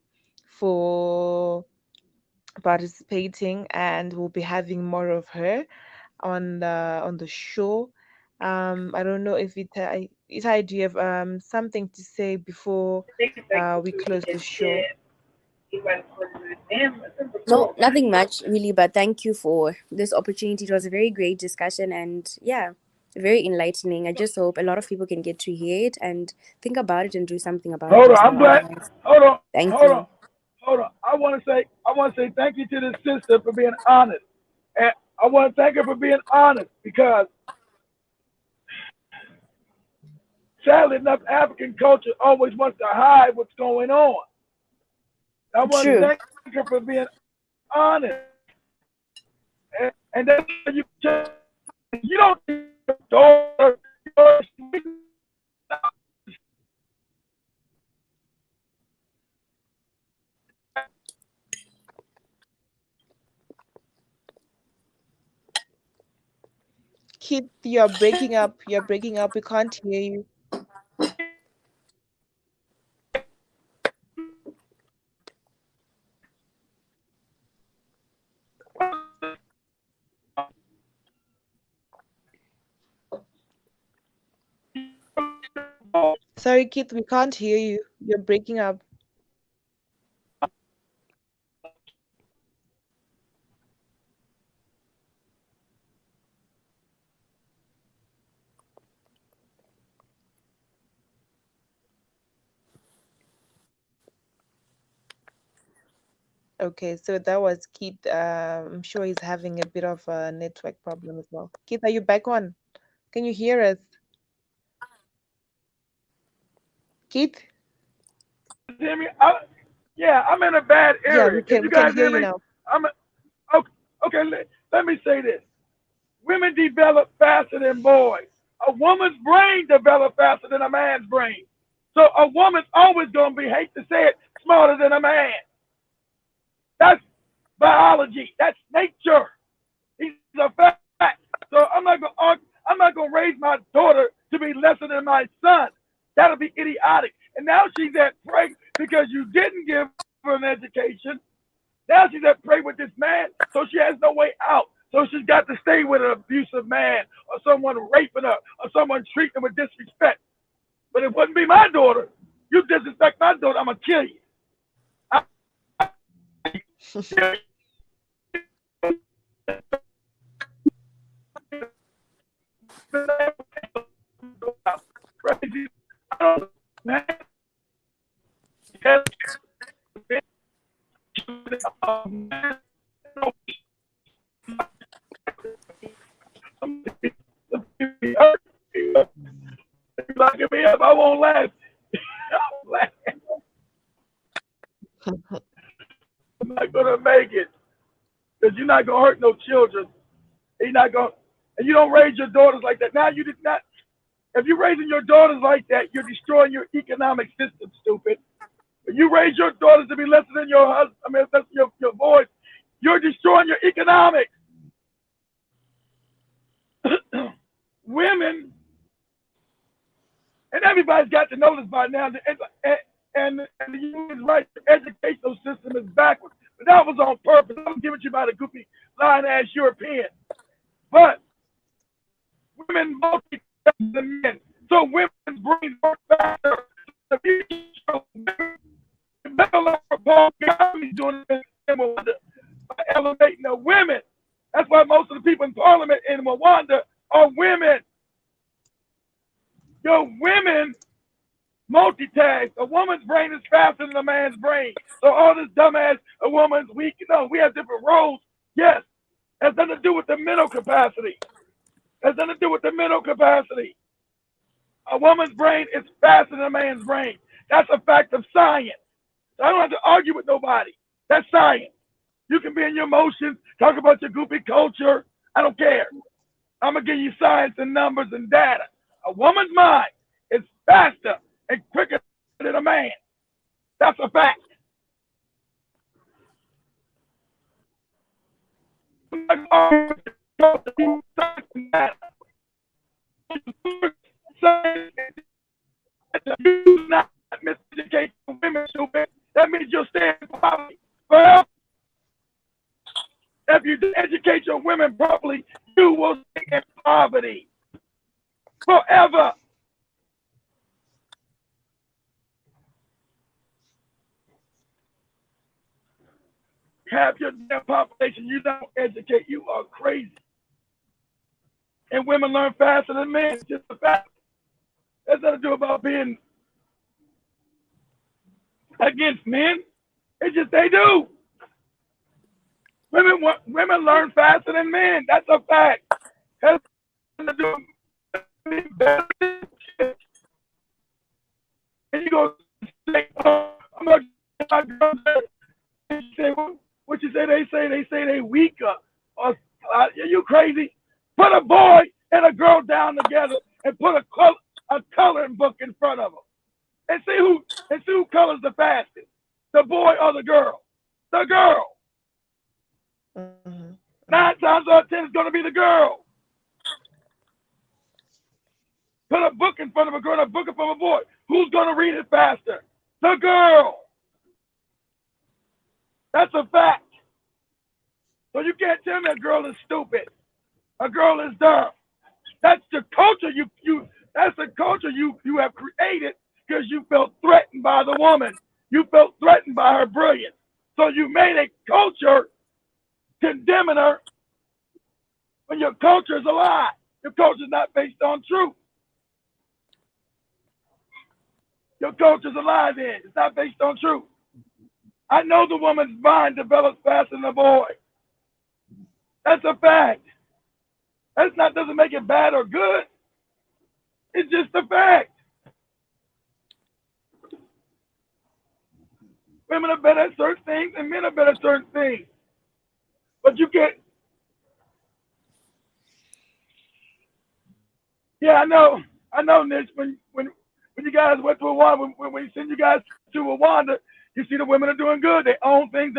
Speaker 1: for participating, and we'll be having more of her on the show. I don't know if Itai, do you have something to say before we close the show?
Speaker 3: No, nothing much really, but thank you for this opportunity. It was a very great discussion and yeah, very enlightening. I just hope a lot of people can get to hear it and think about it and do something about
Speaker 2: Hold on,
Speaker 3: it in
Speaker 2: I'm
Speaker 3: their
Speaker 2: glad.
Speaker 3: lives.
Speaker 2: Hold on,
Speaker 3: Thank
Speaker 2: hold on,
Speaker 3: you.
Speaker 2: hold on. I want to say thank you to this sister for being honest, and I want to thank her for being honest because sadly enough, African culture always wants to hide what's going on. I want to
Speaker 3: True.
Speaker 2: thank her for being honest, and that's why you don't daughter.
Speaker 1: Keith, you're breaking up. You're breaking up. We can't hear you. Sorry, Keith, we can't hear you. You're breaking up. Okay, so that was Keith. I'm sure he's having a bit of a network problem as well. Keith, are you back on? Can you hear us? Keith?
Speaker 2: Hear me? Yeah, I'm in a bad
Speaker 1: Yeah,
Speaker 2: area. Can you
Speaker 1: we can
Speaker 2: guys
Speaker 1: hear
Speaker 2: hear
Speaker 1: you
Speaker 2: me?
Speaker 1: now.
Speaker 2: I'm okay. Okay, let me say this. Women develop faster than boys. A woman's brain develops faster than a man's brain. So a woman's always going to be, hate to say it, smarter than a man. That's biology. That's nature. He's a fact. So I'm not going to raise my daughter to be lesser than my son. That'll be idiotic. And now she's at prey because you didn't give her an education. Now she's at prey with this man, so she has no way out. So she's got to stay with an abusive man or someone raping her or someone treating her with disrespect. But it wouldn't be my daughter. You disrespect my daughter, I'm going to kill you. Crazy. Man. Locking me up, I won't laugh. I'm not gonna make it because you're not gonna hurt no children. You're not gonna, and you don't raise your daughters like that. Now you did not. If you're raising your daughters like that, you're destroying your economic system, stupid. If you raise your daughters to be lesser than your husband, I mean, less than your boys, you're destroying your economics. Women, and everybody's got to know this by now, and the human rights educational system is backwards. But that was on purpose. I'm giving you by the goofy, lying-ass European. But women multitask than men. So women's brains work faster. Paul Ghanomi's doing this by elevating the women. That's why most of the people in Parliament in Rwanda are women. Your women multitask. A woman's brain is faster than a man's brain. So all this dumbass, a woman's weak. No, we have different roles. Yes, it has nothing to do with the mental capacity. It has nothing to do with the mental capacity. A woman's brain is faster than a man's brain. That's a fact of science. I don't have to argue with nobody. That's science. You can be in your emotions, talk about your goofy culture. I don't care. I'm going to give you science and numbers and data. A woman's mind is faster and quicker than a man. That's a fact. I'm not arguing with you. You do not miseducate women, stupid. That means you'll stay in poverty forever. If you educate your women properly, you will stay in poverty forever. Half your damn population you don't educate, you are crazy. And women learn faster than men. It's just a fact. That's nothing to do about being against men. It's just they do. Women learn faster than men. That's a fact. Has nothing to do with better than shit. And you go say, oh, I'm gonna get my girl there. And you say, what you say? They say they weaker. Or are you crazy? Put a boy and a girl down together and put a coloring book in front of them, and see who colors the fastest, the boy or the girl. The girl. 9 times out of 10 is going to be the girl. Put a book in front of a girl and a book in front of a boy. Who's going to read it faster? The girl. That's a fact. So you can't tell me a girl is stupid. A girl is dumb. That's the culture that's the culture you have created because you felt threatened by the woman. You felt threatened by her brilliance. So you made a culture condemning her when your culture is a lie. Your culture is not based on truth. Your culture is a lie then. It's not based on truth. I know the woman's mind develops faster than the boy. That's a fact. Doesn't make it bad or good. It's just a fact. Women are better at certain things and men are better at certain things. But you can't. Yeah, I know, Nish. When you guys went to Rwanda, when we send you guys to Rwanda, you see the women are doing good. They own things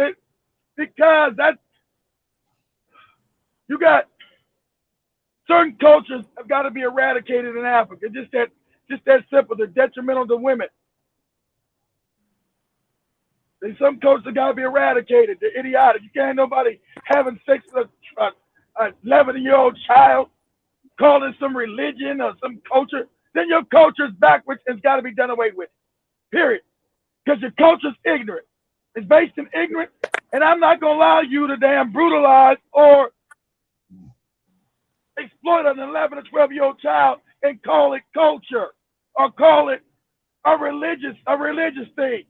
Speaker 2: because you got certain cultures have got to be eradicated in Africa. Just that simple. They're detrimental to women. Some cultures got to be eradicated. They're idiotic. You can't have nobody having sex with a 11-year-old child, calling it some religion or some culture. Then your culture is backwards and it's got to be done away with. Period. Because your culture is ignorant. It's based in ignorance, and I'm not going to allow you to damn brutalize or exploit an 11 or 12-year-old child and call it culture or call it a religious thing.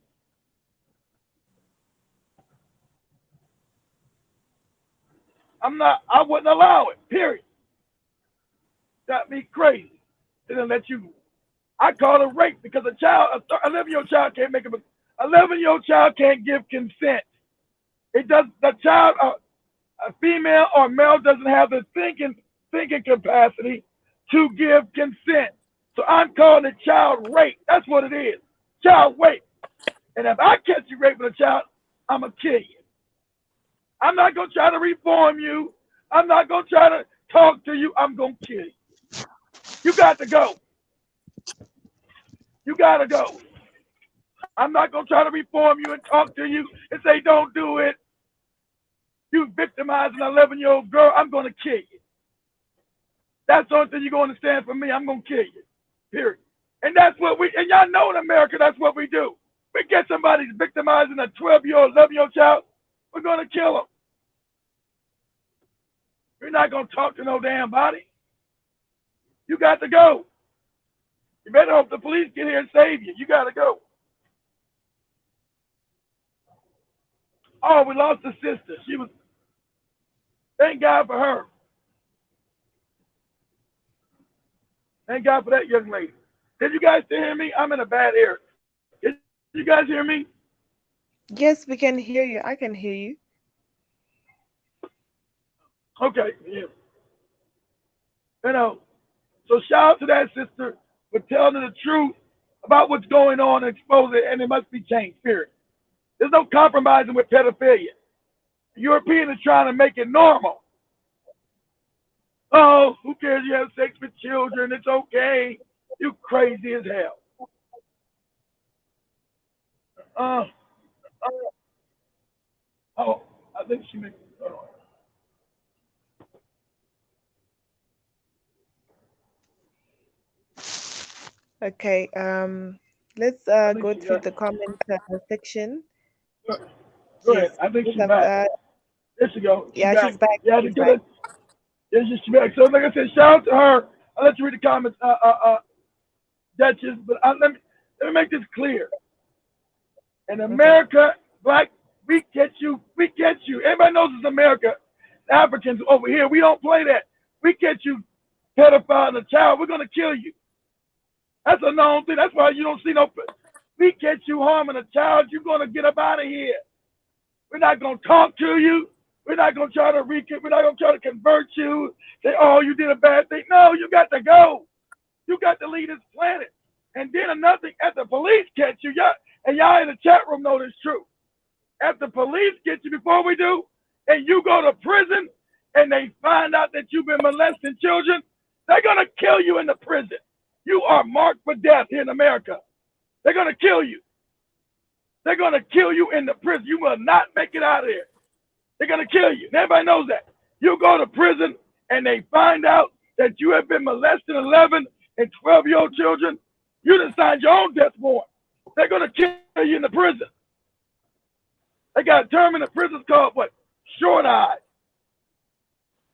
Speaker 2: I wouldn't allow it, period. Got me crazy. They didn't let you. I call it rape because a 11-year-old child can't make 11-year-old child can't give consent. It does. The child, a female or male, doesn't have the thinking capacity to give consent. So I'm calling it child rape. That's what it is. Child rape. And if I catch you raping a child, I'm gonna kill you. I'm not gonna try to reform you. I'm not gonna try to talk to you. I'm gonna kill you. You got to go. You gotta go. I'm not gonna try to reform you and talk to you and say don't do it. You victimizing an 11-year-old girl, I'm gonna kill you. That's the only thing you're gonna understand from me. I'm gonna kill you. Period. And that's what and y'all know in America that's what we do. We get somebody victimizing a 12-year-old, 11-year-old child, we're gonna kill them. You're not gonna talk to no damn body. You got to go. You better hope the police get here and save you. You gotta go. Oh, we lost a sister. She was. Thank God for her. Thank God for that young lady. Did you guys still hear me? I'm in a bad area. Did you guys hear me?
Speaker 1: Yes, we can hear you. I can hear you.
Speaker 2: Okay. Yeah. You know. So shout out to that sister for telling the truth about what's going on and expose it, and it must be changed. Period. There's no compromising with pedophilia. The European is trying to make it normal. oh, who cares? You have sex with children. It's okay. You crazy as hell. Uh, oh, I think she makes. Hold on.
Speaker 1: Okay. Let's
Speaker 2: I think
Speaker 1: go
Speaker 2: she
Speaker 1: through
Speaker 2: got.
Speaker 1: the comment section.
Speaker 2: Go ahead.
Speaker 1: Yes.
Speaker 2: I think
Speaker 1: Yes,
Speaker 2: she's back. There she go. She
Speaker 1: yeah, she's
Speaker 2: back.
Speaker 1: back.
Speaker 2: Yeah,
Speaker 1: She's
Speaker 2: because
Speaker 1: back.
Speaker 2: yeah, she back. So like I said, shout out to her. I'll let you read the comments, Duchess. But let me make this clear. In
Speaker 1: Okay.
Speaker 2: America, black, we catch you. We catch you. Everybody knows it's America. Africans over here, we don't play that. We catch you pedophile and a child, we're gonna kill you. That's a known thing. That's why you don't see no. We catch you harming a child, you're gonna get up out of here. We're not gonna talk to you. We're not gonna try to we're not gonna try to convert you. Say, oh, you did a bad thing. No, you got to go. You got to leave this planet. And then another thing, if the police catch you, y'all in the chat room know this true. If the police get you before we do, and you go to prison, and they find out that you've been molesting children, they're gonna kill you in the prison. You are marked for death here in America. They're gonna kill you. They're gonna kill you in the prison. You will not make it out of here. They're gonna kill you. And everybody knows that. You go to prison, and they find out that you have been molesting 11 and 12-year-old children. You done signed your own death warrant. They're gonna kill you in the prison. They got a term in the prison called what? Short eyes.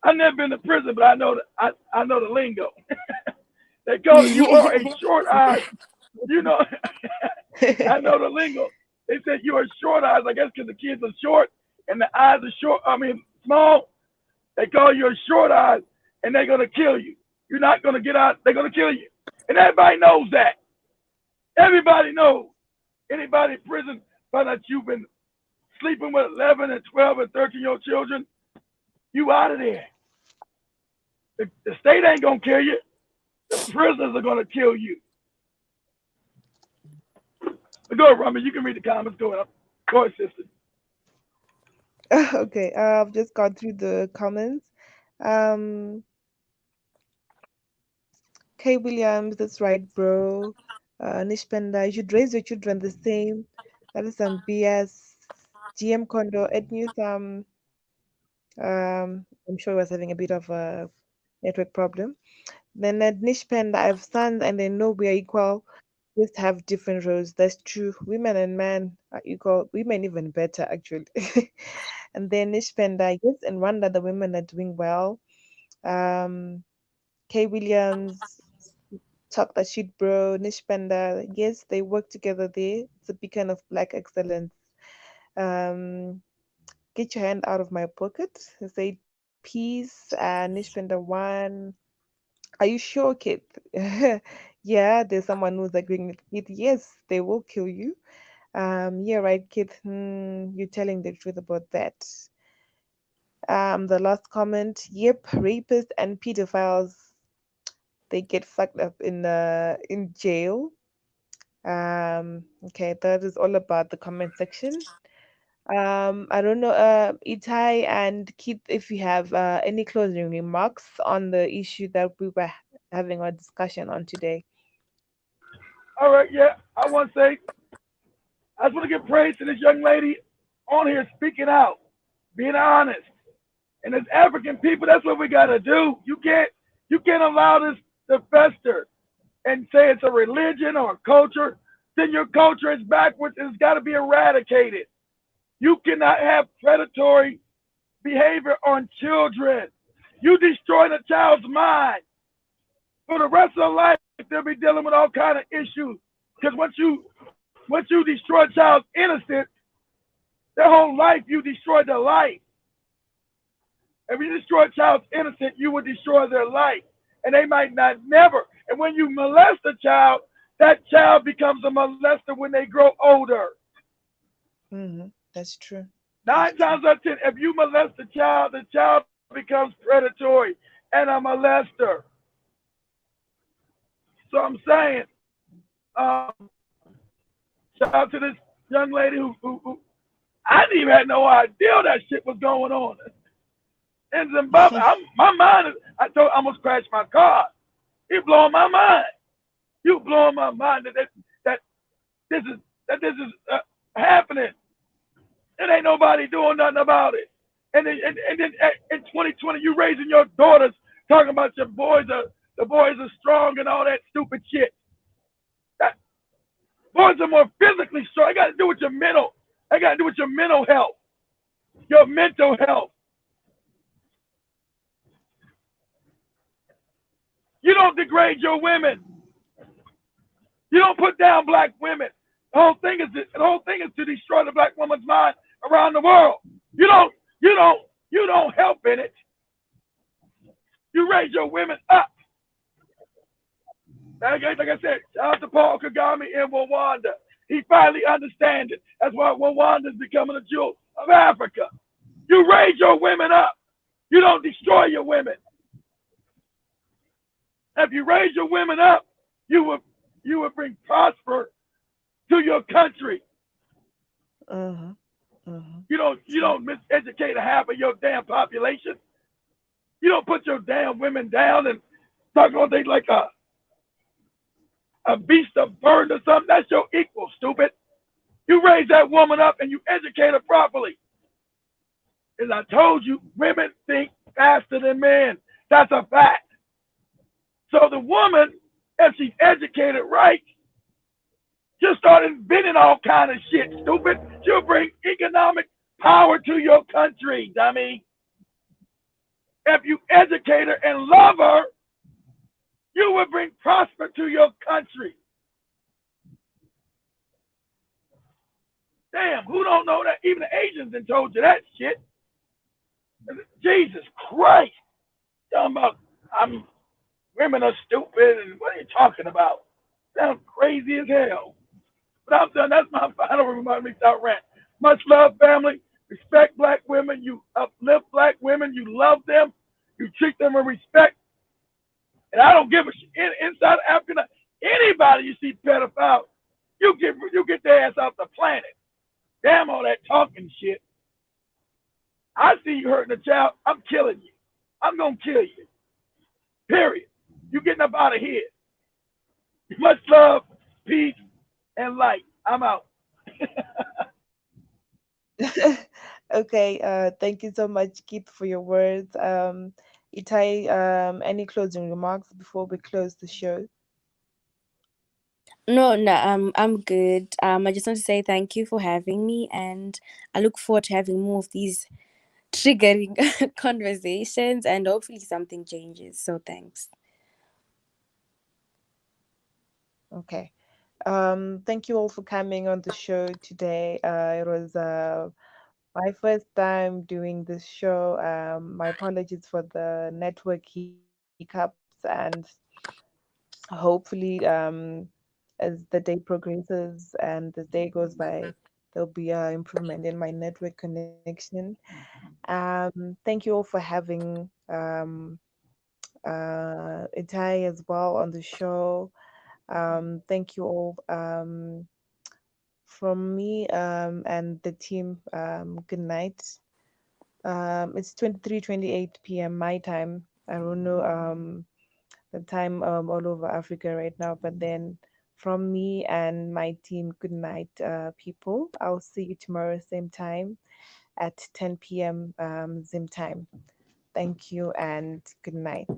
Speaker 2: I've never been to prison, but I know the lingo. They call it, you are a short eyed. You know, I know the lingo. They said you are short eyes, I guess, because the kids are short and the eyes are short. I mean, small. They call you a short eyes, and they're gonna kill you. You're not gonna get out. They're gonna kill you, and everybody knows that. Everybody knows. Anybody in prison find out you've been sleeping with 11 and 12 and 13-year-old children, you out of there. The state ain't gonna kill you. The prisoners are gonna kill you. But go ahead, Rami. You can read the comments. Go ahead, sister.
Speaker 1: Okay. I've just gone through the comments. Um, Kay Williams, that's right, bro. Nishpenda, you should raise your children the same. That is some BS. GM Condo, Ed News, I'm sure he was having a bit of a network problem. Then at Nishpenda, I have sons and they know we are equal. Just have different roles. That's true. Women and men are equal. Women even better, actually. And then Nishpenda, yes, in Rwanda, the women are doing well. Um, Kay Williams, talk that shit, bro. Nishpanda, yes, they work together there. It's a beacon of black excellence. Um, get your hand out of my pocket. Say peace. Nishpanda one. Are you sure, kid? Yeah, there's someone who's agreeing with kid. Yes, they will kill you. Yeah, right, kid. You're telling the truth about that. The last comment. Yep, rapists and pedophiles, they get fucked up in jail. Okay, that is all about the comment section. I don't know, Itai and Keith, if you have any closing remarks on the issue that we were having a discussion on today.
Speaker 2: All right, yeah. I just want to give praise to this young lady on here speaking out, being honest. And as African people, that's what we gotta do. You can't allow this to fester and say it's a religion or a culture. Then your culture is backwards and it's got to be eradicated. You cannot have predatory behavior on children. You destroy the child's mind. For the rest of their life, they'll be dealing with all kind of issues. Because once you destroy a child's innocence, their whole life you destroy their life. If you destroy a child's innocence, you will destroy their life. And they might not never. And when you molest a child, that child becomes a molester when they grow older.
Speaker 1: That's true.
Speaker 2: 9 times out of 10, if you molest a child, the child becomes predatory and a molester. So I'm saying, shout out to this young lady who I didn't even have no idea that shit was going on. In Zimbabwe, my mind is, I almost crashed my car. It blowing my mind. You blowing my mind that this is happening. It ain't nobody doing nothing about it. And then in 2020, you raising your daughters talking about the boys are strong and all that stupid shit. That, boys are more physically strong. It got to do with your mental. It got to do with your mental health, your mental health. You don't degrade your women. You don't put down black women. The whole thing is to destroy the black woman's mind around the world. You don't help in it. You raise your women up. Like I said, shout out to Paul Kagame in Rwanda. He finally understands it. That's why Rwanda is becoming a jewel of Africa. You raise your women up. You don't destroy your women. If you raise your women up, you will bring prosper to your country. You don't miseducate half of your damn population. You don't put your damn women down and talk all day like a beast of burden or something. That's your equal, stupid. You raise that woman up and you educate her properly. As I told you, women think faster than men. That's a fact. So the woman, if she's educated right, she'll start inventing all kind of shit, stupid. She'll bring economic power to your country, dummy. If you educate her and love her, you will bring prosper to your country. Damn, who don't know that? Even the Asians done told you that shit. Jesus Christ. Talking about women are stupid and what are you talking about? Sounds crazy as hell. But I'm done. That's my final remark. Without rant. Much love, family. Respect black women. You uplift black women. You love them. You treat them with respect. And I don't give a shit. Inside Africa, anybody you see pedophile, you get their ass off the planet. Damn all that talking shit. I see you hurting a child, I'm killing you. I'm gonna kill you. Period. You getting up out of here. Much love, peace, and light. I'm out.
Speaker 1: Okay, thank you so much, Keith, for your words. Itai, any closing remarks before we close the show?
Speaker 3: No, I'm good. I just want to say thank you for having me, and I look forward to having more of these triggering conversations, and hopefully something changes. So thanks.
Speaker 1: Okay. Thank you all for coming on the show today. It was my first time doing this show. My apologies for the network hiccups, and hopefully, as the day progresses and the day goes by, there'll be an improvement in my network connection. Thank you all for having Itai as well on the show. Thank you all. From me and the team, good night. It's 23:28 p.m. my time. I don't know the time all over Africa right now, but then from me and my team, good night, people. I'll see you tomorrow, same time at 10 p.m. Zim time. Thank you and good night.